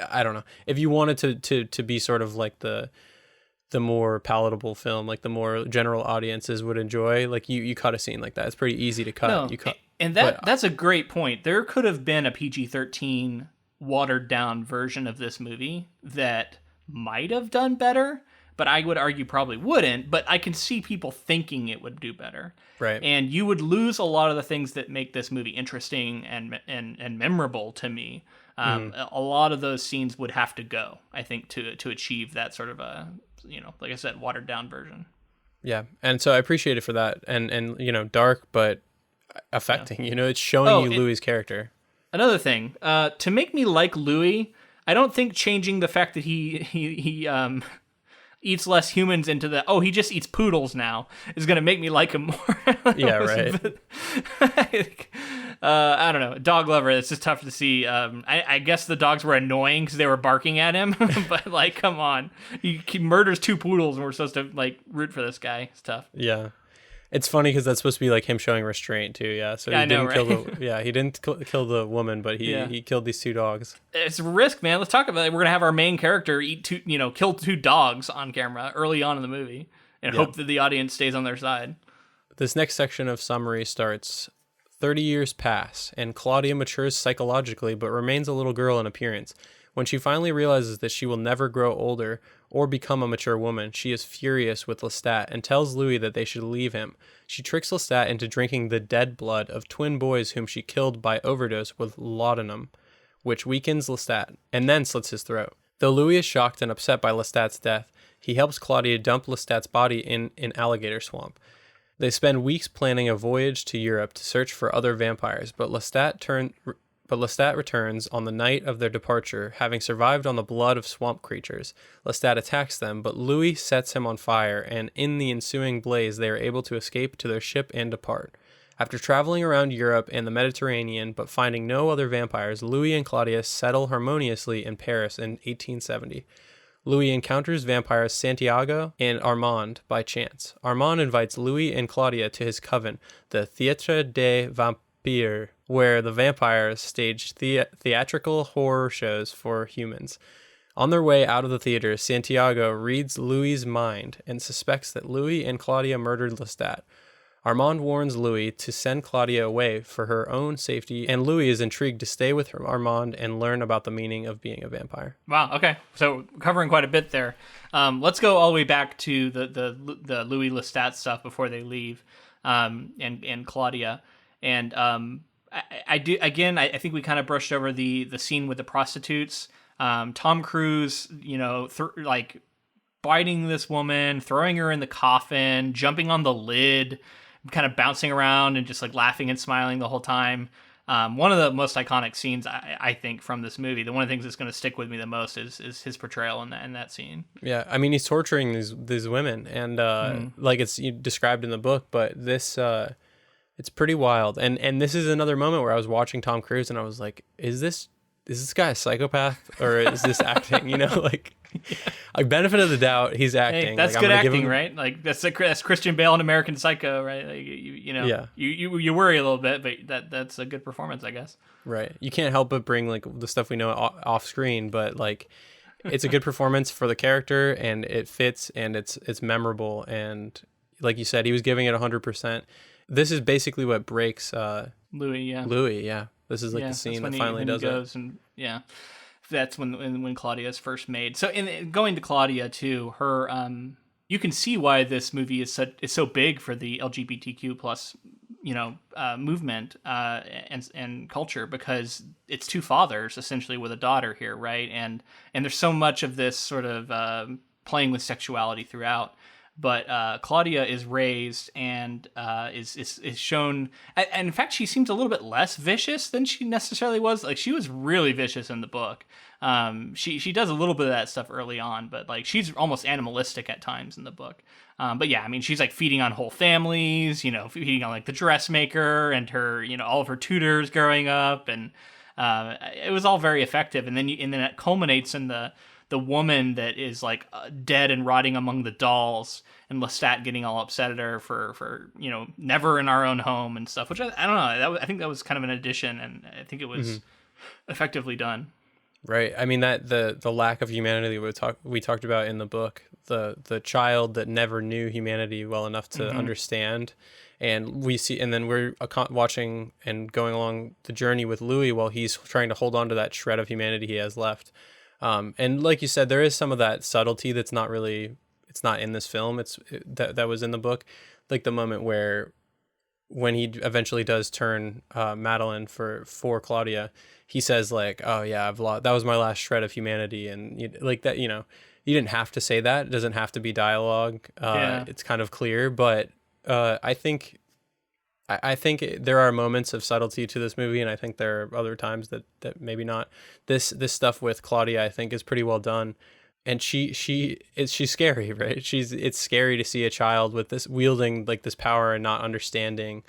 I don't know, if you wanted to be sort of like the more palatable film, like the more general audiences would enjoy, like you cut a scene like that. It's pretty easy to cut. No, You cut, and that's a great point. There could have been a PG-13 watered down version of this movie that might have done better, but I would argue probably wouldn't. But I can see people thinking it would do better. right. And you would lose a lot of the things that make this movie interesting and memorable to me. A lot of those scenes would have to go, I think, to achieve that sort of a, like I said, watered down version. Yeah, and so I appreciate it for that, and dark but affecting. It's showing you Louis' character. Another thing, to make me like Louis, I don't think changing the fact that he eats less humans into he just eats poodles now is going to make me like him more. Yeah, right. But, I don't know. Dog lover, it's just tough to see. I guess the dogs were annoying because they were barking at him, but like, come on. He murders 2 poodles and we're supposed to like root for this guy. It's tough. Yeah. It's funny because that's supposed to be like him showing restraint too, yeah. So Yeah, he I know, didn't kill he didn't kill the woman, but he killed these 2 dogs. It's a risk, man. Let's talk about it. We're gonna have our main character kill 2 dogs on camera early on in the movie, and hope that the audience stays on their side. This next section of summary starts. 30 years pass, and Claudia matures psychologically but remains a little girl in appearance. When she finally realizes that she will never grow older or become a mature woman, she is furious with Lestat and tells Louis that they should leave him. She tricks Lestat into drinking the dead blood of twin boys whom she killed by overdose with laudanum, which weakens Lestat, and then slits his throat. Though Louis is shocked and upset by Lestat's death, he helps Claudia dump Lestat's body in an alligator swamp. They spend weeks planning a voyage to Europe to search for other vampires, but Lestat returns on the night of their departure, having survived on the blood of swamp creatures. Lestat attacks them, but Louis sets him on fire, and in the ensuing blaze they are able to escape to their ship and depart. After traveling around Europe and the Mediterranean, but finding no other vampires, Louis and Claudia settle harmoniously in Paris in 1870. Louis encounters vampires Santiago and Armand by chance. Armand invites Louis and Claudia to his coven, the Théâtre des Vampires, where the vampires stage theatrical horror shows for humans. On their way out of the theater, Santiago reads Louis' mind and suspects that Louis and Claudia murdered Lestat. Armand warns Louis to send Claudia away for her own safety, and Louis is intrigued to stay with Armand and learn about the meaning of being a vampire. Wow. Okay. So covering quite a bit there. Let's go all the way back to the Louis Lestat stuff before they leave, and Claudia. And I do again. I think we kind of brushed over the scene with the prostitutes. Tom Cruise, like biting this woman, throwing her in the coffin, jumping on the lid, kind of bouncing around and just like laughing and smiling the whole time. One of the most iconic scenes I think from this movie. The one of the things that's going to stick with me the most is his portrayal in that scene. Yeah, I mean he's torturing these women, and like it's described in the book, but this it's pretty wild. And this is another moment where I was watching Tom Cruise and I was like, is this guy a psychopath or is this acting? Like benefit of the doubt, he's acting. Hey, that's like, good acting, right? Like that's Christian Bale in American Psycho, right? Like, yeah. You worry a little bit, but that's a good performance, I guess. Right. You can't help but bring like the stuff we know off screen, but like it's a good performance for the character and it fits and it's memorable. And like you said, he was giving it 100%. This is basically what breaks Louis. Yeah. Louis. Yeah. This is like the scene that finally does it. And yeah. That's when Claudia is first made. So going to Claudia too, her you can see why this movie is so big for the LGBTQ plus, movement and culture, because it's two fathers essentially with a daughter here, right? And there's so much of this sort of playing with sexuality throughout. But Claudia is raised and is shown, and in fact, she seems a little bit less vicious than she necessarily was. Like, she was really vicious in the book. She does a little bit of that stuff early on, but like she's almost animalistic at times in the book. But yeah, I mean, she's like feeding on whole families, feeding on like the dressmaker and her, all of her tutors growing up, and it was all very effective. And then it culminates in the woman that is like dead and rotting among the dolls, and Lestat getting all upset at her for never in our own home and stuff, which I don't know. I think that was kind of an addition, and I think it was effectively done. Right. I mean, that the lack of humanity we talked about in the book, the child that never knew humanity well enough to understand, and then we're watching and going along the journey with Louis while he's trying to hold on to that shred of humanity he has left. And like you said, there is some of that subtlety that's not in this film. That was in the book, like the moment when he eventually does turn Madeline for Claudia, he says like, "Oh yeah, I've lost. That was my last shred of humanity," and like that. You didn't have to say that. It doesn't have to be dialogue. It's kind of clear, but I think there are moments of subtlety to this movie, and I think there are other times that maybe not. This stuff with Claudia, I think, is pretty well done, and she's scary, right? It's scary to see a child with this wielding like this power and not understanding.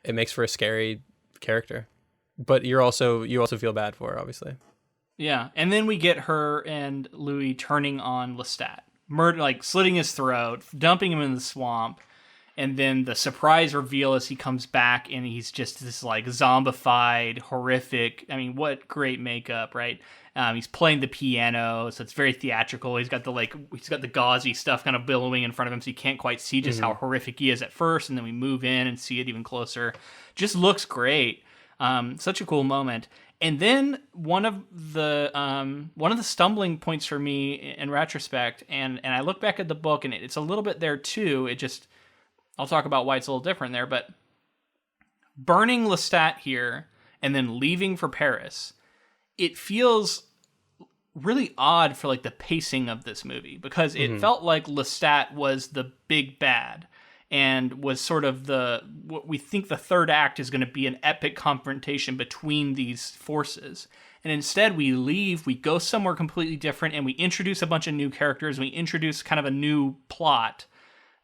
It makes for a scary character, but you also feel bad for her, obviously. Yeah, and then we get her and Louis turning on Lestat, like slitting his throat, dumping him in the swamp. And then the surprise reveal as he comes back and he's just this like zombified, horrific. I mean, what great makeup, right? He's playing the piano, so it's very theatrical. He's got the gauzy stuff kind of billowing in front of him, so you can't quite see just how horrific he is at first. And then we move in and see it even closer. Just looks great. Such a cool moment. And then one of the stumbling points for me in retrospect, and I look back at the book and it's a little bit there too. I'll talk about why it's a little different there, but burning Lestat here and then leaving for Paris, it feels really odd for like the pacing of this movie, because it felt like Lestat was the big bad and was sort of what we think the third act is going to be an epic confrontation between these forces. And instead we leave, we go somewhere completely different, and we introduce a bunch of new characters, and we introduce kind of a new plot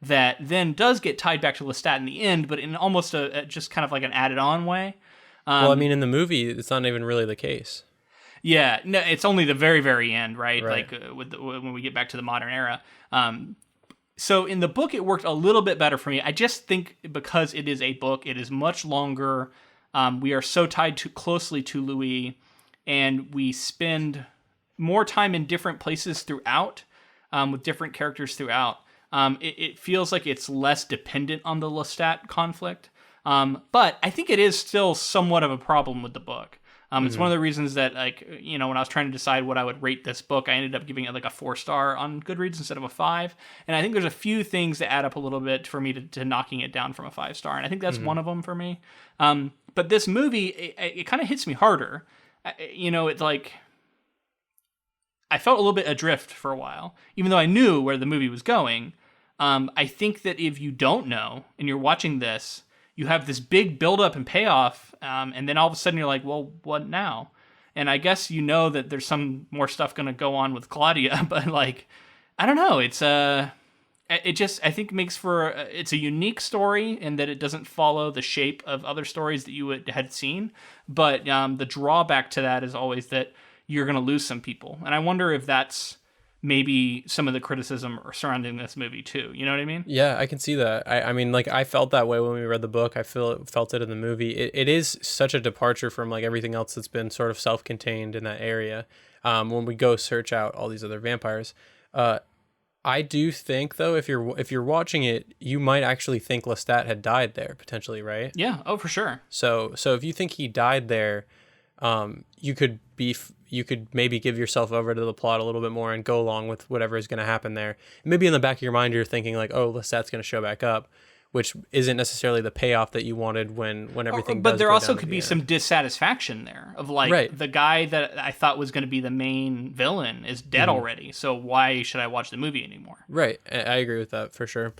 that then does get tied back to Lestat in the end, but in almost just kind of like an added-on way. Well, I mean, in the movie, it's not even really the case. Yeah, no, it's only the very, very end, right? Like when we get back to the modern era. So in the book, it worked a little bit better for me. I just think because it is a book, it is much longer. We are so tied closely to Louis, and we spend more time in different places throughout, with different characters throughout. It feels like it's less dependent on the Lestat conflict. But I think it is still somewhat of a problem with the book. It's one of the reasons that, like, when I was trying to decide what I would rate this book, I ended up giving it like a 4-star on Goodreads instead of a 5. And I think there's a few things that add up a little bit for me to knocking it down from a 5-star. And I think that's one of them for me. But this movie, it kind of hits me harder. It's like, I felt a little bit adrift for a while, even though I knew where the movie was going. I think that if you don't know and you're watching this, you have this big buildup and payoff, and then all of a sudden you're like, well, what now? And I guess that there's some more stuff going to go on with Claudia, but like, I don't know. I think makes for it's a unique story in that it doesn't follow the shape of other stories that you had seen. But the drawback to that is always that you're going to lose some people. And I wonder if that's maybe some of the criticism surrounding this movie too. You know what I mean? Yeah, I can see that. I mean, like, I felt that way when we read the book. I felt it in the movie. It is such a departure from like everything else that's been sort of self-contained in that area. When we go search out all these other vampires, I do think though, if you're watching it, you might actually think Lestat had died there potentially, right? Yeah. Oh, for sure. So if you think he died there, you could be you could maybe give yourself over to the plot a little bit more and go along with whatever is going to happen there. Maybe in the back of your mind you're thinking like, oh, Lestat's going to show back up, which isn't necessarily the payoff that you wanted when everything but does there go also down could at be the some end. dissatisfaction there of like Right. the guy that I thought was going to be the main villain is dead already, so why should I watch the movie anymore? Right. I agree with that for sure.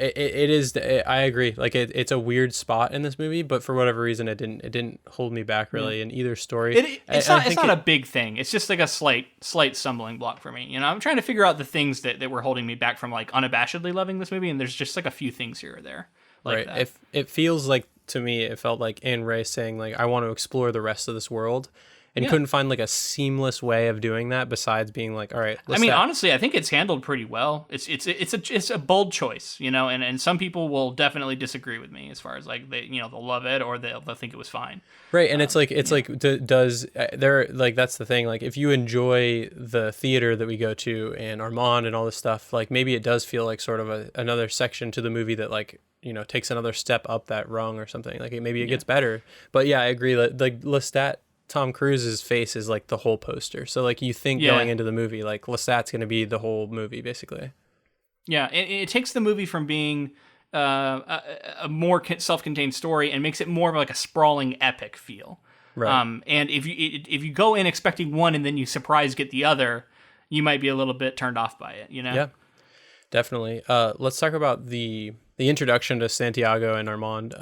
It is. I agree. Like it's a weird spot in this movie, but for whatever reason, it didn't hold me back really in either story. It's not a big thing. It's just like a slight stumbling block for me. You know, I'm trying to figure out the things that were holding me back from like unabashedly loving this movie, and there's just like a few things here or there. Like right. that. If it feels like to me, it felt like Anne Rice saying like, I want to explore the rest of this world, and couldn't find like a seamless way of doing that besides being like, all right. Honestly, I think it's handled pretty well. It's a bold choice, you know, and some people will definitely disagree with me as far as like they'll love it or they'll think it was fine. Right, and that's the thing. Like, if you enjoy the theater that we go to and Armand and all this stuff, like maybe it does feel like sort of another section to the movie that like takes another step up that rung or something. Like maybe it gets better. But yeah, I agree. Like Lestat, Tom Cruise's face is like the whole poster. So like you think going into the movie, like Lestat's going to be the whole movie basically. Yeah, it takes the movie from being a more self-contained story and makes it more of like a sprawling epic feel. Right. And if you go in expecting one and then you surprise get the other, you might be a little bit turned off by it. You know. Yeah, definitely. Let's talk about the introduction to Santiago and Armand.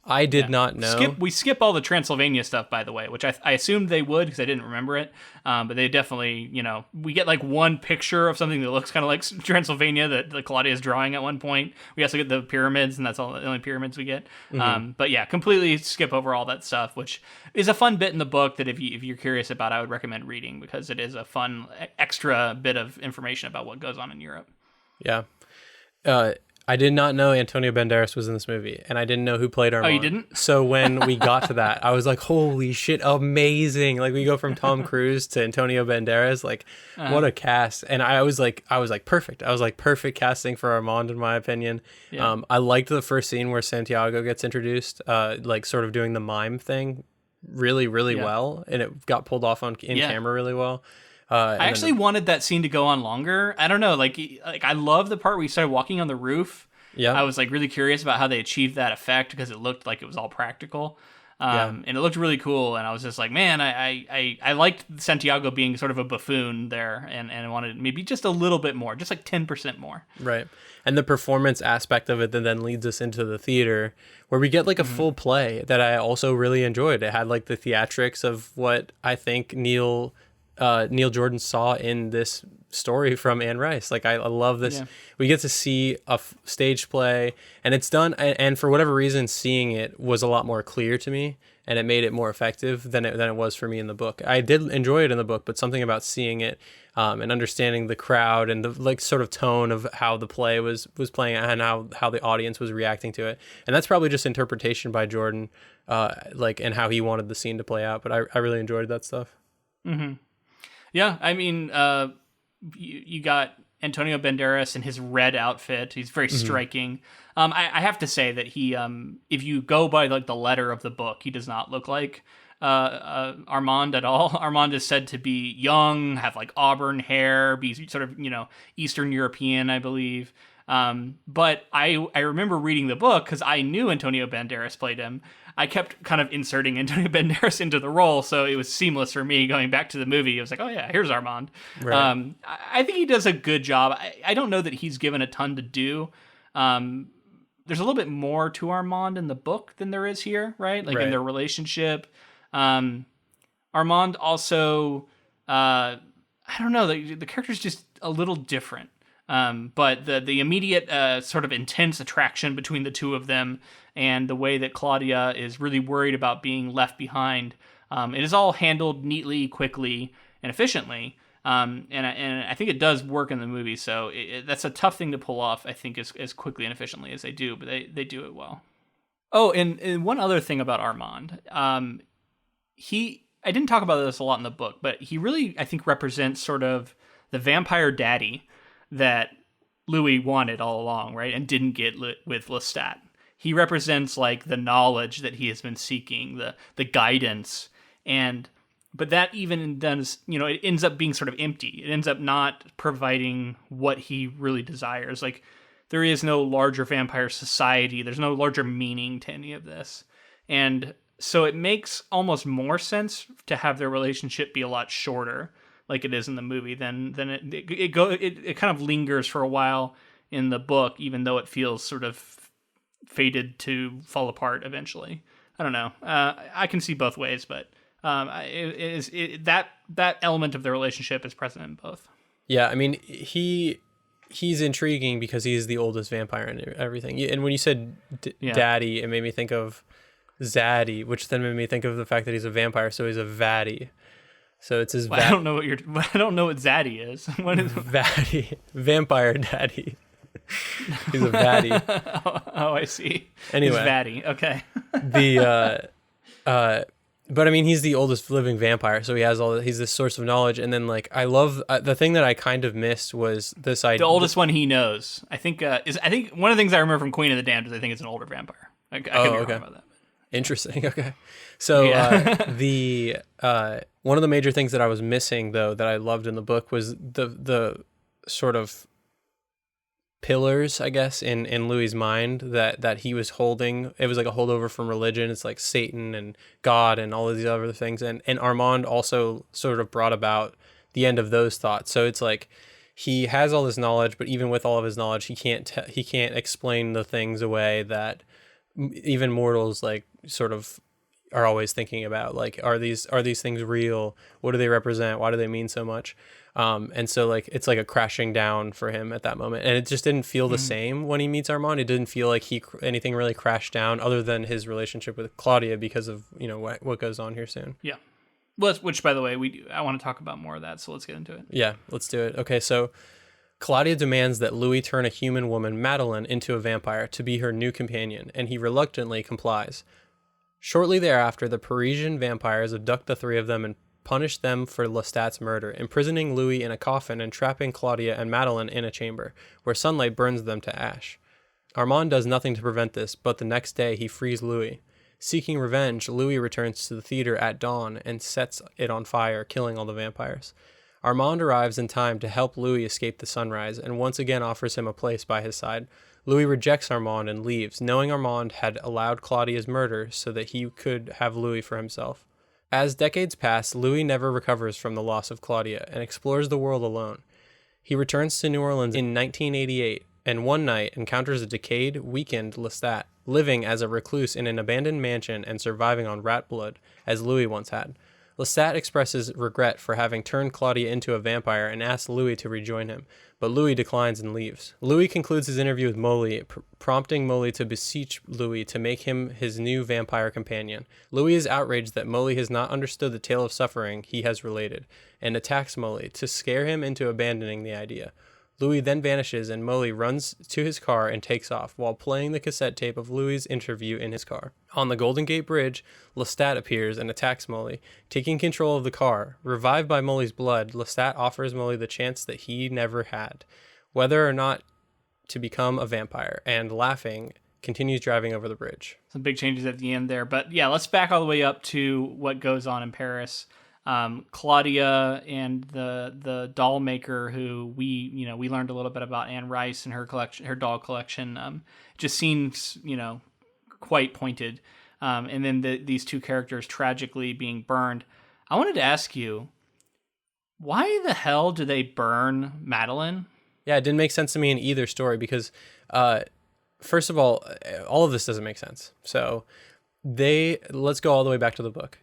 I did not know. We skip all the Transylvania stuff, by the way, which I assumed they would because I didn't remember it. But they definitely, we get like one picture of something that looks kind of like Transylvania that Claudia's drawing at one point. We also get the pyramids, and that's all the only pyramids we get. But yeah, completely skip over all that stuff, which is a fun bit in the book that if you're curious about, I would recommend reading because it is a fun extra bit of information about what goes on in Europe. Yeah. I did not know Antonio Banderas was in this movie, and I didn't know who played Armand. Oh, you didn't? So when we got to that, I was like, holy shit, amazing. Like, we go from Tom Cruise to Antonio Banderas. Like, what a cast. And I was like, perfect. I was like, perfect casting for Armand, in my opinion. Yeah. I liked the first scene where Santiago gets introduced, like, sort of doing the mime thing really, really well. And it got pulled off in camera really well. I actually wanted that scene to go on longer. I don't know, like I love the part where he started walking on the roof. Yeah, I was like really curious about how they achieved that effect because it looked like it was all practical, and it looked really cool. And I was just like, man, I liked Santiago being sort of a buffoon there, and I wanted maybe just a little bit more, just like 10% more. Right, and the performance aspect of it that then leads us into the theater where we get like a full play that I also really enjoyed. It had like the theatrics of what I think Neil Jordan saw in this story from Anne Rice. Like I love this. Yeah. We get to see a stage play, and it's done. And for whatever reason, seeing it was a lot more clear to me, and it made it more effective than it was for me in the book. I did enjoy it in the book, but something about seeing it and understanding the crowd and the like sort of tone of how the play was playing and how the audience was reacting to it. And that's probably just interpretation by Jordan, and how he wanted the scene to play out. But I really enjoyed that stuff. Mm-hmm. Yeah, I mean, you got Antonio Banderas in his red outfit. He's very striking. I have to say that he, if you go by like the letter of the book, he does not look like Armand at all. Armand is said to be young, have like auburn hair, be sort of Eastern European, I believe. But I remember reading the book because I knew Antonio Banderas played him. I kept kind of inserting Antonio Banderas into the role, so it was seamless for me going back to the movie. It was like, oh yeah, here's Armand. Right. I think he does a good job. I don't know that he's given a ton to do. There's a little bit more to Armand in the book than there is here, right? Like in their relationship. Armand also, I don't know, the character's just a little different. But the immediate sort of intense attraction between the two of them and the way that Claudia is really worried about being left behind, it is all handled neatly, quickly, and efficiently. And I think it does work in the movie. So that's a tough thing to pull off, I think, as quickly and efficiently as they do. But they do it well. Oh, and one other thing about Armand. I didn't talk about this a lot in the book, but he really, I think, represents sort of the vampire daddy that Louis wanted all along, right? And didn't get with Lestat. He represents like the knowledge that he has been seeking, the guidance. And But that even does, it ends up being sort of empty. It ends up not providing what he really desires. Like, there is no larger vampire society. There's no larger meaning to any of this. And so it makes almost more sense to have their relationship be a lot shorter, like it is in the movie, than it kind of lingers for a while in the book, even though it feels sort of fated to fall apart eventually. I don't know. I can see both ways, but that element of the relationship is present in both. Yeah, I mean, he's intriguing because he's the oldest vampire and everything. And when you said daddy, it made me think of Zaddy, which then made me think of the fact that he's a vampire, so he's a Vaddy. So it's his. I don't know what Zaddy is. What is Vaddy? Vampire daddy. He's a Vaddy. Oh, I see. Anyway, he's Vaddy. Okay. But I mean, he's the oldest living vampire, so he has he's this source of knowledge. And then, like, I love the thing that I kind of missed was this idea. The oldest one he knows, I think one of the things I remember from Queen of the Damned is I think it's an older vampire. I could be wrong about that. Interesting. Okay. So one of the major things that I was missing, though, that I loved in the book was the sort of pillars, I guess, in Louis's mind that he was holding. It was like a holdover from religion. It's like Satan and God and all of these other things. And Armand also sort of brought about the end of those thoughts. So it's like he has all this knowledge, but even with all of his knowledge, he can't explain the things away that even mortals like sort of are always thinking about. Like, are these things real? What do they represent? Why do they mean so much? And so, like, it's like a crashing down for him at that moment, and it just didn't feel the same when he meets Armand. It didn't feel like anything really crashed down, other than his relationship with Claudia, because of what goes on here soon. Yeah, well, which, by the way, I want to talk about more of that, so let's get into it. Yeah, let's do it. Okay, so Claudia demands that Louis turn a human woman, Madeleine, into a vampire to be her new companion, and he reluctantly complies. Shortly thereafter, the Parisian vampires abduct the three of them and punish them for Lestat's murder, imprisoning Louis in a coffin and trapping Claudia and Madeleine in a chamber, where sunlight burns them to ash. Armand does nothing to prevent this, but the next day he frees Louis. Seeking revenge, Louis returns to the theater at dawn and sets it on fire, killing all the vampires. Armand arrives in time to help Louis escape the sunrise, and once again offers him a place by his side. Louis rejects Armand and leaves, knowing Armand had allowed Claudia's murder so that he could have Louis for himself. As decades pass, Louis never recovers from the loss of Claudia and explores the world alone. He returns to New Orleans in 1988 and one night encounters a decayed, weakened Lestat, living as a recluse in an abandoned mansion and surviving on rat blood, as Louis once had. Lestat expresses regret for having turned Claudia into a vampire and asks Louis to rejoin him, but Louis declines and leaves. Louis concludes his interview with Molly, prompting Molly to beseech Louis to make him his new vampire companion. Louis is outraged that Molly has not understood the tale of suffering he has related, and attacks Molly to scare him into abandoning the idea. Louis then vanishes and Molly runs to his car and takes off while playing the cassette tape of Louis' interview in his car. On the Golden Gate Bridge, Lestat appears and attacks Molly, taking control of the car. Revived by Molly's blood, Lestat offers Molly the chance that he never had, whether or not to become a vampire, and laughing, continues driving over the bridge. Some big changes at the end there, but yeah, let's back all the way up to what goes on in Paris. Claudia and the doll maker, who we learned a little bit about Anne Rice and her collection, her doll collection, just seems quite pointed. And then these two characters tragically being burned. I wanted to ask you, why the hell do they burn Madeleine? Yeah, it didn't make sense to me in either story because, first of all of this doesn't make sense. So let's go all the way back to the book.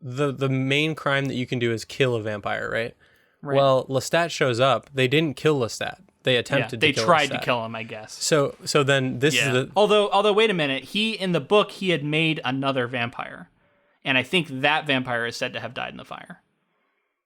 The main crime that you can do is kill a vampire, right? Well, Lestat shows up. They didn't kill Lestat. They attempted to kill Lestat. They tried to kill him, I guess. So then this is the... Although, wait a minute. In the book, he had made another vampire. And I think that vampire is said to have died in the fire.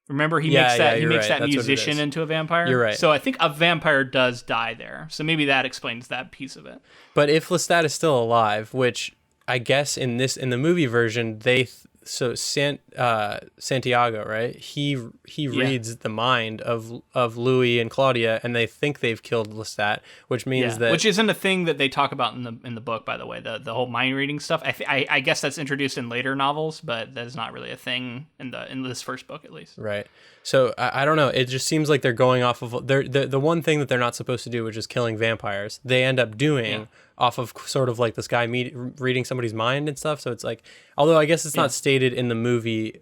Remember, he makes that musician into a vampire? You're right. So I think a vampire does die there. So maybe that explains that piece of it. But if Lestat is still alive, which I guess in the movie version, they Santiago, right? He reads the mind of Louis and Claudia, and they think they've killed Lestat, which means that, which isn't a thing that they talk about in the book, by the way. The whole mind reading stuff. I guess that's introduced in later novels, but that is not really a thing in this first book, at least. Right. So I don't know. It just seems like they're going off of the one thing that they're not supposed to do, which is killing vampires. They end up doing off of sort of like this guy reading somebody's mind and stuff. So it's like, although I guess it's not stated in the movie.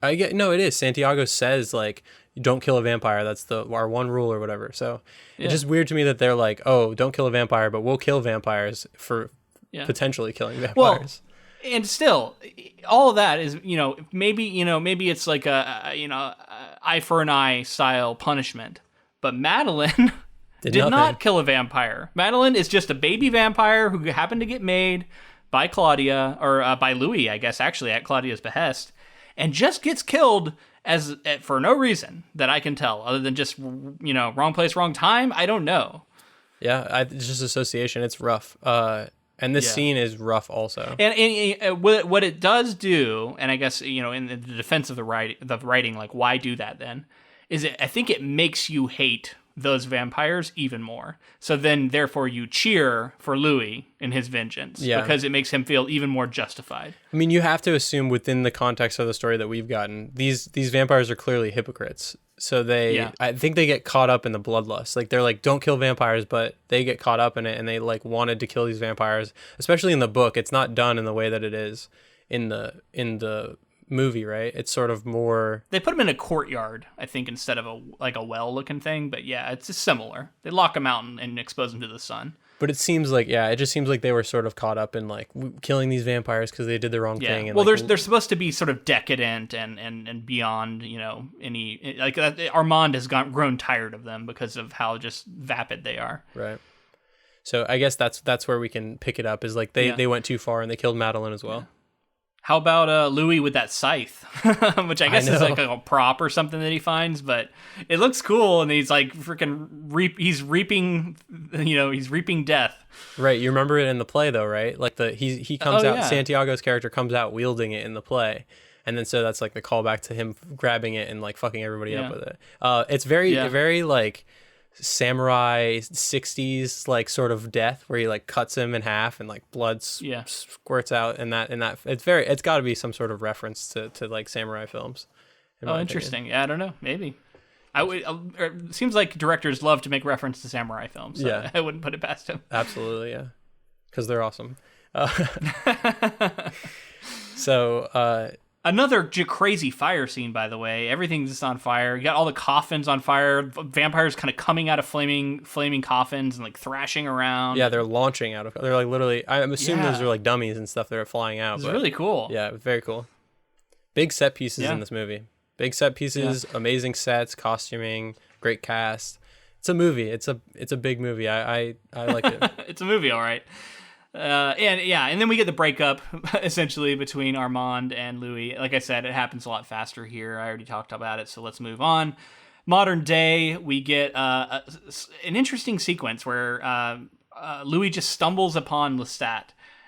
No, it is. Santiago says like, don't kill a vampire. That's our one rule or whatever. So it's just weird to me that they're like, oh, don't kill a vampire, but we'll kill vampires for potentially killing vampires. Well, and still, all of that is, maybe it's like a eye for an eye style punishment. But Madeline did not kill a vampire. Madeline is just a baby vampire who happened to get made by Claudia, or by Louis, I guess, actually, at Claudia's behest, and just gets killed for no reason that I can tell, other than just, wrong place, wrong time. I don't know. Yeah, it's just association. It's rough. And this scene is rough also. And what it does do, and I guess, in the defense of the writing, like, why do that then, is I think it makes you hate those vampires even more. So then, therefore, you cheer for Louis and his vengeance because it makes him feel even more justified. I mean, you have to assume within the context of the story that we've gotten, these vampires are clearly hypocrites. So I think they get caught up in the bloodlust. Like, they're like, don't kill vampires, but they get caught up in it, and they like wanted to kill these vampires. Especially in the book, it's not done in the way that it is in the movie, right? It's sort of more. They put them in a courtyard, I think, instead of a well-looking thing. But yeah, it's just similar. They lock them out and expose them to the sun. But it seems like, it just seems like they were sort of caught up in like killing these vampires because they did the wrong thing. And well, they're supposed to be sort of decadent and beyond, any, like, Armand has grown tired of them because of how just vapid they are. Right. So I guess that's where we can pick it up, is like they went too far and they killed Madeline as well. Yeah. How about Louis with that scythe, which I guess is like a prop or something that he finds, but it looks cool, and he's like freaking he's reaping death. Right, you remember it in the play though, right? Like he comes out, Santiago's character comes out wielding it in the play, and then so that's like the callback to him grabbing it and like fucking everybody up with it. It's very like samurai 60s like sort of death where he like cuts him in half and like blood squirts out, and that it's got to be some sort of reference to like samurai films. Interesting. Yeah, I don't know, maybe. It seems like directors love to make reference to samurai films, so I wouldn't put it past him. Absolutely, yeah, because they're awesome. So another crazy fire scene, by the way. Everything's just on fire. You got all the coffins on fire. Vampires kind of coming out of flaming coffins and like thrashing around. Yeah, they're launching out of. They're like literally. I'm assuming those are like dummies and stuff that are flying out. It's really cool. Yeah, very cool. Big set pieces in this movie. Big set pieces, amazing sets, costuming, great cast. It's a movie. It's a big movie. I like it. It's a movie, all right. And then we get the breakup essentially between Armand and Louis. Like I said, it happens a lot faster here. I already talked about it, so let's move on. Modern day, we get an interesting sequence where Louis just stumbles upon Lestat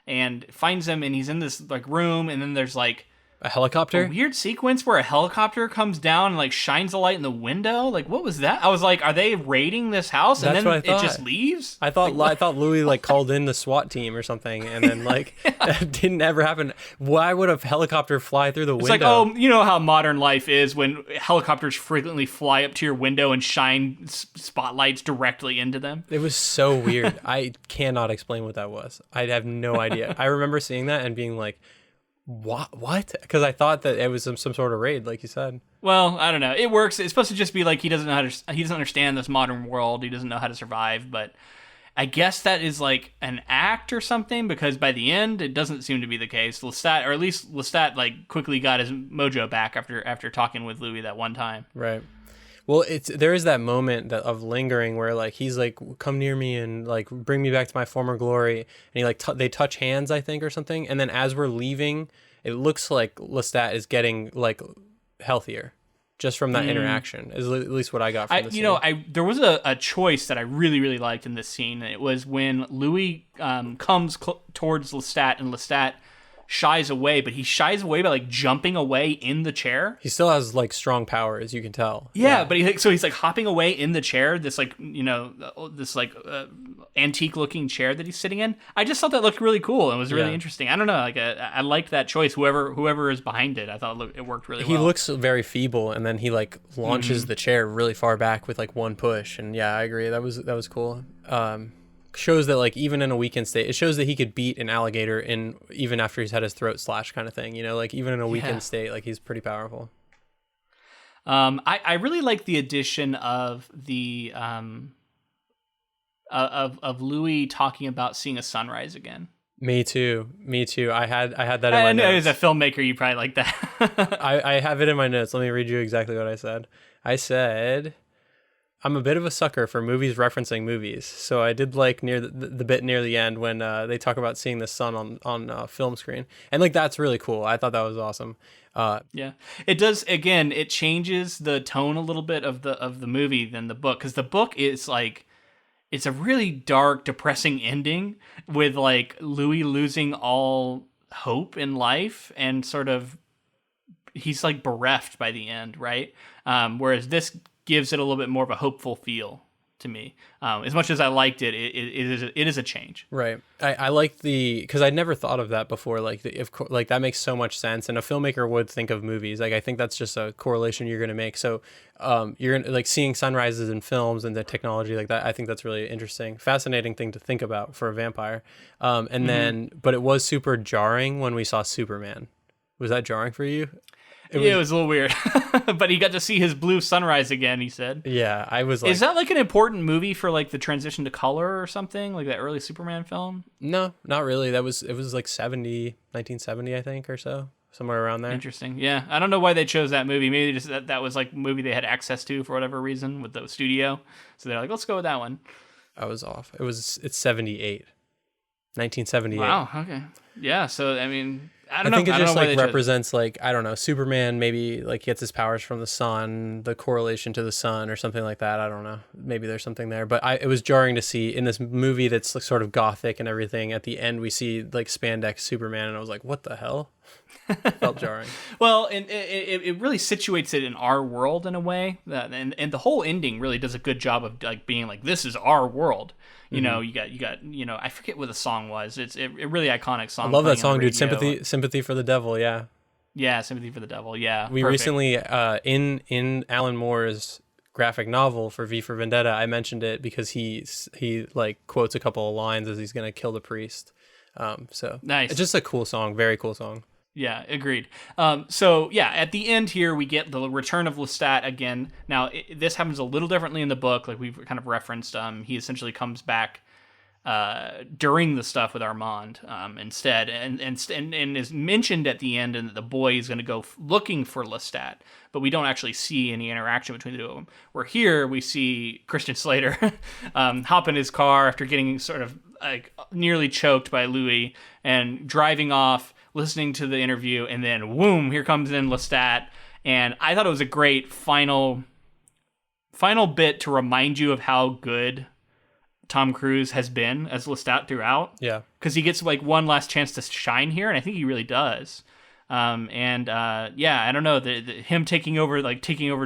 and finds him, and he's in this like room, and then there's like a helicopter? A weird sequence where a helicopter comes down and like shines a light in the window. Like, what was that? I was like, are they raiding this house? And then it just leaves? I thought Louis like called in the SWAT team or something, and then like that didn't ever happen. Why would a helicopter fly through the window? It's like, oh, you know how modern life is when helicopters frequently fly up to your window and shine spotlights directly into them. It was so weird. I cannot explain what that was. I have no idea. I remember seeing that and being like, what? Because I thought that it was some sort of raid, like you said. Well, I don't know. It works. It's supposed to just be like he doesn't understand this modern world. He doesn't know how to survive. But I guess that is like an act or something, because by the end it doesn't seem to be the case. Lestat, or at least Lestat, like quickly got his mojo back after talking with Louis that one time. Right. Well, there is that moment of lingering where like he's like, come near me and like bring me back to my former glory, and he like they touch hands, I think, or something, and then as we're leaving, it looks like Lestat is getting like healthier just from that interaction. Is at least what I got from the scene. There was a choice that I really, really liked in this scene. It was when Louis comes towards Lestat, and Lestat shies away, but he shies away by like jumping away in the chair. He still has like strong power, as you can tell. Yeah, but he's like hopping away in the chair, this like, this like antique looking chair that he's sitting in. I just thought that looked really cool and was really interesting. I don't know, like I liked that choice. Whoever is behind it, I thought it worked really well. He looks very feeble, and then he like launches the chair really far back with like one push. And yeah, I agree. That was cool. Shows that like even in a weakened state, it shows that he could beat an alligator in even after he's had his throat slashed, kind of thing. Like even in a weakened state, like he's pretty powerful. I really like the addition of the of Louis talking about seeing a sunrise again. Me too. I had that in my notes. I know as a filmmaker, you probably like that. I have it in my notes. Let me read you exactly what I said. I said, I'm a bit of a sucker for movies referencing movies. So I did like near the bit near the end when they talk about seeing the sun on film screen. And like, that's really cool. I thought that was awesome. Yeah, it does. Again, it changes the tone a little bit of the movie than the book. Cause the book is like, it's a really dark, depressing ending with like Louis losing all hope in life and sort of, he's like bereft by the end. Right. Whereas this gives it a little bit more of a hopeful feel to me. As much as I liked it, it is a change. Right. I like because I'd never thought of that before. Like like that makes so much sense. And a filmmaker would think of movies. Like I think that's just a correlation you're going to make. So you're gonna like seeing sunrises in films and the technology like that. I think that's really interesting, fascinating thing to think about for a vampire. And then, but it was super jarring when we saw Superman. Was that jarring for you? It was a little weird, but he got to see his blue sunrise again, he said. Yeah, I was like... Is that like an important movie for like the transition to color or something? Like that early Superman film? No, not really. It was like 1970, I think, or so. Somewhere around there. Interesting. Yeah. I don't know why they chose that movie. Maybe just that was like a movie they had access to for whatever reason with the studio. So they're like, let's go with that one. I was off. It's 78. 1978. Wow, okay. Yeah, so I mean... I think it just like represents like, I don't know, Superman maybe like gets his powers from the sun, the correlation to the sun or something like that. I don't know. Maybe there's something there, but it was jarring to see in this movie that's like sort of gothic and everything. At the end, we see like spandex Superman, and I was like, what the hell? Felt jarring. Well, and it really situates it in our world in a way that, and the whole ending really does a good job of like being like, this is our world. You know, you got, I forget what the song was. It's a really iconic song. I love that song, dude. Sympathy for the Devil. Yeah. Yeah. Sympathy for the Devil. Yeah. We recently, in Alan Moore's graphic novel for V for Vendetta, I mentioned it because he like quotes a couple of lines as he's going to kill the priest. So nice. It's just a cool song. Very cool song. Yeah, agreed. So yeah, at the end here, we get the return of Lestat again. Now, this happens a little differently in the book, like we've kind of referenced. He essentially comes back during the stuff with Armand instead, and is mentioned at the end, and the boy is going to go looking for Lestat, but we don't actually see any interaction between the two of them. Where here we see Christian Slater hop in his car after getting sort of like nearly choked by Louis and driving off, listening to the interview, and then whoom, here comes in Lestat. And I thought it was a great final bit to remind you of how good Tom Cruise has been as Lestat throughout. Yeah. Because he gets like one last chance to shine here, and I think he really does. Yeah, I don't know, him taking over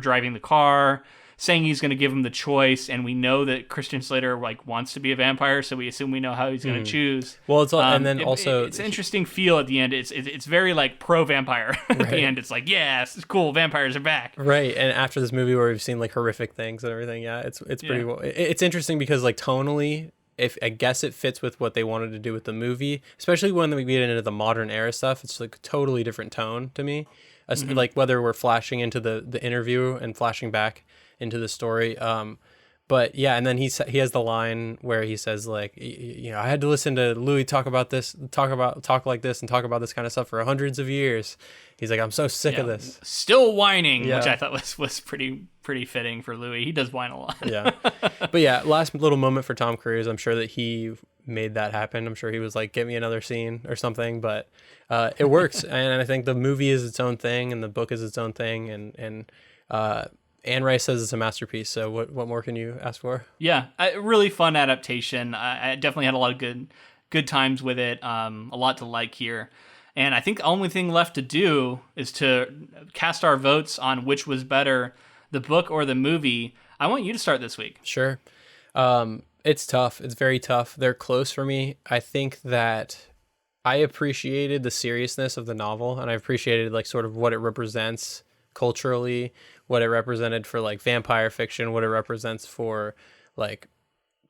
driving the car, saying he's going to give him the choice, and we know that Christian Slater like wants to be a vampire, so we assume we know how he's going to choose. Well, it's and then also it's an interesting feel at the end. It's very like pro vampire at the end. It's like, yeah, it's cool, vampires are back. Right, and after this movie where we've seen like horrific things and everything, yeah, it's pretty well. It's interesting because like tonally, if I guess it fits with what they wanted to do with the movie, especially when we get into the modern era stuff. It's like a totally different tone to me. Like whether we're flashing into the interview and flashing back into the story, but yeah, and then he has the line where he says like, I had to listen to Louis talk like this and talk about this kind of stuff for hundreds of years. He's like, I'm so sick of this. Still whining, which I thought was pretty fitting for Louis. He does whine a lot. Yeah, but yeah, last little moment for Tom Cruise. I'm sure that he made that happen. I'm sure he was like, get me another scene or something, but it works. And I think the movie is its own thing and the book is its own thing, and Anne Rice says it's a masterpiece, so what more can you ask for? Yeah, really fun adaptation. I definitely had a lot of good times with it. A lot to like here. And I think the only thing left to do is to cast our votes on which was better, the book or the movie. I want you to start this week. Sure. It's tough. It's very tough. They're close for me. I think that I appreciated the seriousness of the novel, and I appreciated like sort of what it represents culturally, what it represented for like vampire fiction, what it represents for like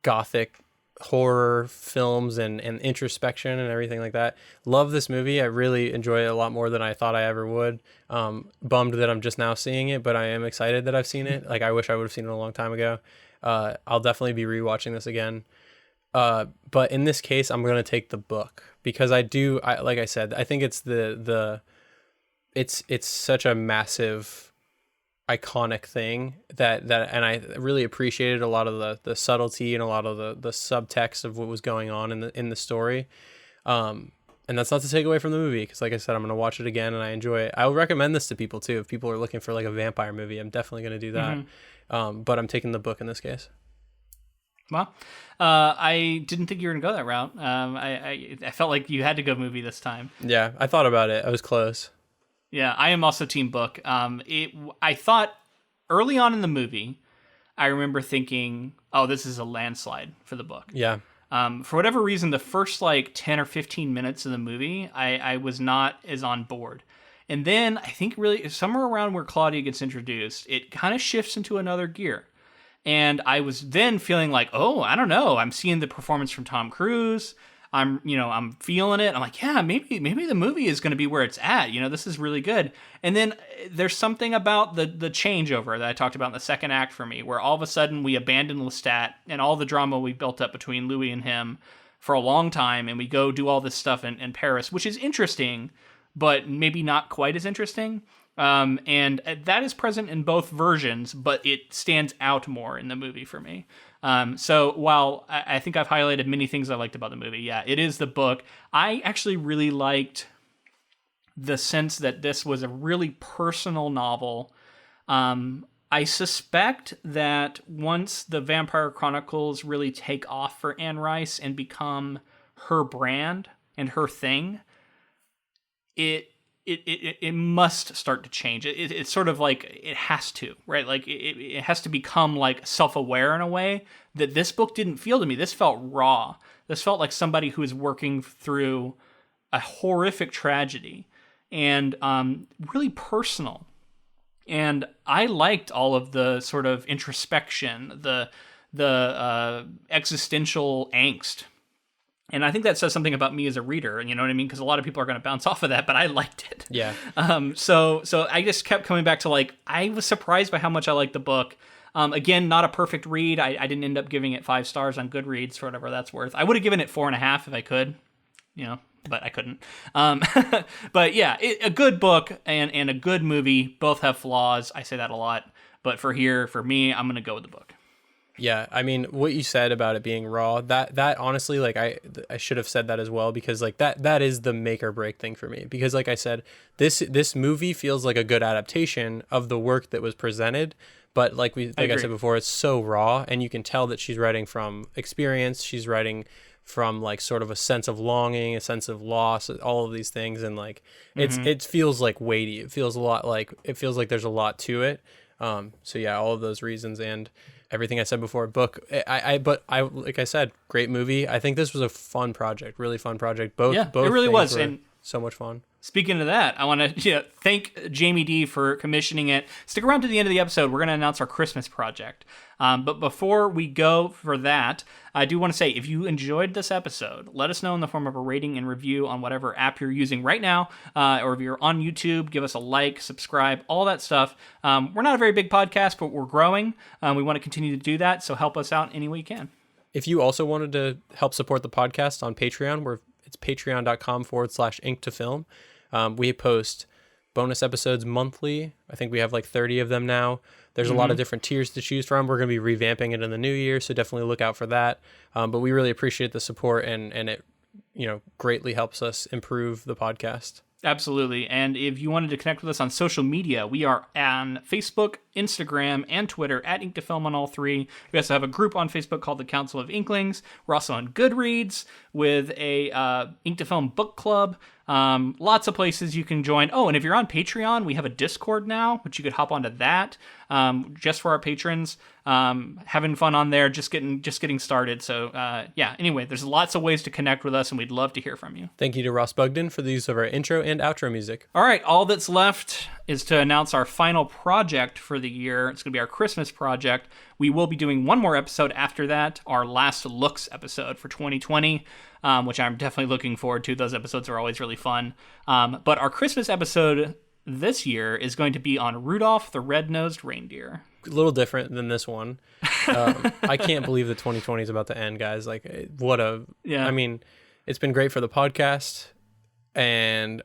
gothic horror films and introspection and everything like that. Love this movie. I really enjoy it a lot more than I thought I ever would. Bummed that I'm just now seeing it, but I am excited that I've seen it. Like I wish I would have seen it a long time ago. I'll definitely be rewatching this again. But in this case, I'm going to take the book because like I said, I think it's it's such a massive iconic thing that and I really appreciated a lot of the subtlety and a lot of the subtext of what was going on in the story. And that's not to take away from the movie because like I said, I'm going to watch it again and I enjoy it. I would recommend this to people too. If people are looking for like a vampire movie, I'm definitely going to do that. But I'm taking the book in this case. Well, I didn't think you were going to go that route. I felt like you had to go movie this time. Yeah, I thought about it. I was close. Yeah, I am also team book. I thought early on in the movie, I remember thinking, oh, this is a landslide for the book. Yeah. For whatever reason, the first like 10 or 15 minutes of the movie, I was not as on board. And then I think really somewhere around where Claudia gets introduced, it kind of shifts into another gear. And I was then feeling like, oh, I don't know. I'm seeing the performance from Tom Cruise. I'm feeling it. I'm like, yeah, maybe the movie is going to be where it's at. This is really good. And then there's something about the changeover that I talked about in the second act for me, where all of a sudden we abandon Lestat and all the drama we built up between Louis and him for a long time, and we go do all this stuff in Paris, which is interesting, but maybe not quite as interesting. And that is present in both versions, but it stands out more in the movie for me. So while I think I've highlighted many things I liked about the movie, yeah, it is the book. I actually really liked the sense that this was a really personal novel. I suspect that once the Vampire Chronicles really take off for Anne Rice and become her brand and her thing, it must start to change. It's sort of like it has to, right? Like it has to become like self-aware in a way that this book didn't feel to me. This felt raw. This felt like somebody who is working through a horrific tragedy and really personal. And I liked all of the sort of introspection, the existential angst. And I think that says something about me as a reader, you know what I mean? Because a lot of people are going to bounce off of that, but I liked it. Yeah. So I just kept coming back to like, I was surprised by how much I liked the book. Again, not a perfect read. I didn't end up giving it 5 stars on Goodreads for whatever that's worth. I would have given it 4.5 if I could, but I couldn't. But yeah, a good book and a good movie both have flaws. I say that a lot, but for me, I'm going to go with the book. Yeah, I mean, what you said about it being raw, that honestly, like I should have said that as well, because like that is the make or break thing for me. Because like I said, this movie feels like a good adaptation of the work that was presented, but like I said before, it's so raw, and you can tell that she's writing from experience. She's writing from like sort of a sense of longing, a sense of loss, all of these things, and like it feels like weighty. It feels like there's a lot to it. So yeah, all of those reasons and everything I said before, book. But like I said, great movie. I think this was a fun project, really fun project. Both it really was, and so much fun. Speaking of that, I want to thank Jamie D for commissioning it. Stick around to the end of the episode. We're going to announce our Christmas project. But before we go for that, I do want to say, if you enjoyed this episode, let us know in the form of a rating and review on whatever app you're using right now. Or if you're on YouTube, give us a like, subscribe, all that stuff. We're not a very big podcast, but we're growing. We want to continue to do that, so help us out any way you can. If you also wanted to help support the podcast on Patreon, it's patreon.com/ink2film. We post bonus episodes monthly. I think we have like 30 of them now. There's a lot of different tiers to choose from. We're going to be revamping it in the new year, so definitely look out for that. But we really appreciate the support, and it greatly helps us improve the podcast. Absolutely. And if you wanted to connect with us on social media, we are on Facebook, Instagram, and Twitter at Ink2Film on all three. We also have a group on Facebook called the Council of Inklings. We're also on Goodreads with a Ink2Film book club. Lots of places you can join. Oh, and if you're on Patreon, we have a Discord now, which you could hop onto that, just for our patrons. Having fun on there, just getting started. So, anyway, there's lots of ways to connect with us, and we'd love to hear from you. Thank you to Ross Bugden for the use of our intro and outro music. All right, all that's left is to announce our final project for the year. It's going to be our Christmas project. We will be doing one more episode after that, our last looks episode for 2020, which I'm definitely looking forward to. Those episodes are always really fun. But our Christmas episode this year is going to be on Rudolph the Red-Nosed Reindeer. A little different than this one. I can't believe that 2020 is about to end, guys. Like, I mean, it's been great for the podcast, and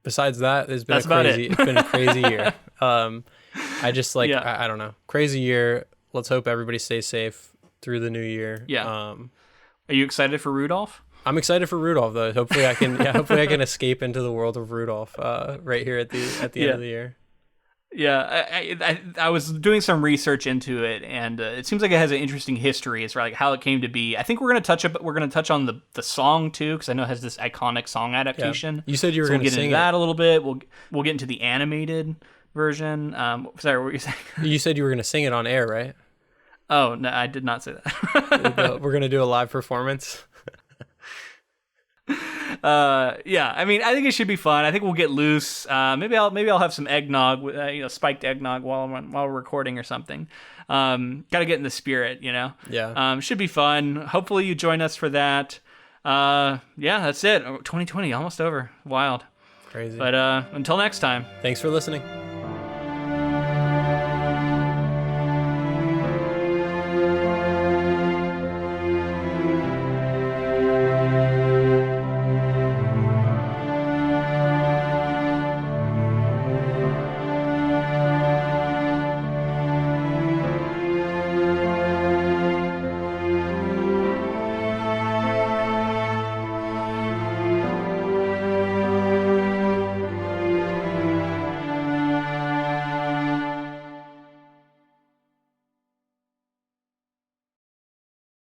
besides that, it's been it's been a crazy year. I just I don't know, crazy year. Let's hope everybody stays safe through the new year. Yeah. Are you excited for Rudolph? I'm excited for Rudolph, though. Hopefully I can escape into the world of Rudolph right here at the end of the year. Yeah, I was doing some research into it, and it seems like it has an interesting history as far like how it came to be. I think we're gonna touch on the song too, because I know it has this iconic song adaptation. Yeah. You said you were going to get into that a little bit. We'll get into the animated version. Sorry, what were you saying? You said you were going to sing it on air, right? Oh no, I did not say that. We're gonna do a live performance. I mean, I think it should be fun. I think we'll get loose. Maybe I'll have some eggnog, spiked eggnog while we're recording or something. Got to get in the spirit, Yeah. Should be fun. Hopefully you join us for that. That's it. 2020 almost over. Wild. Crazy. But until next time. Thanks for listening.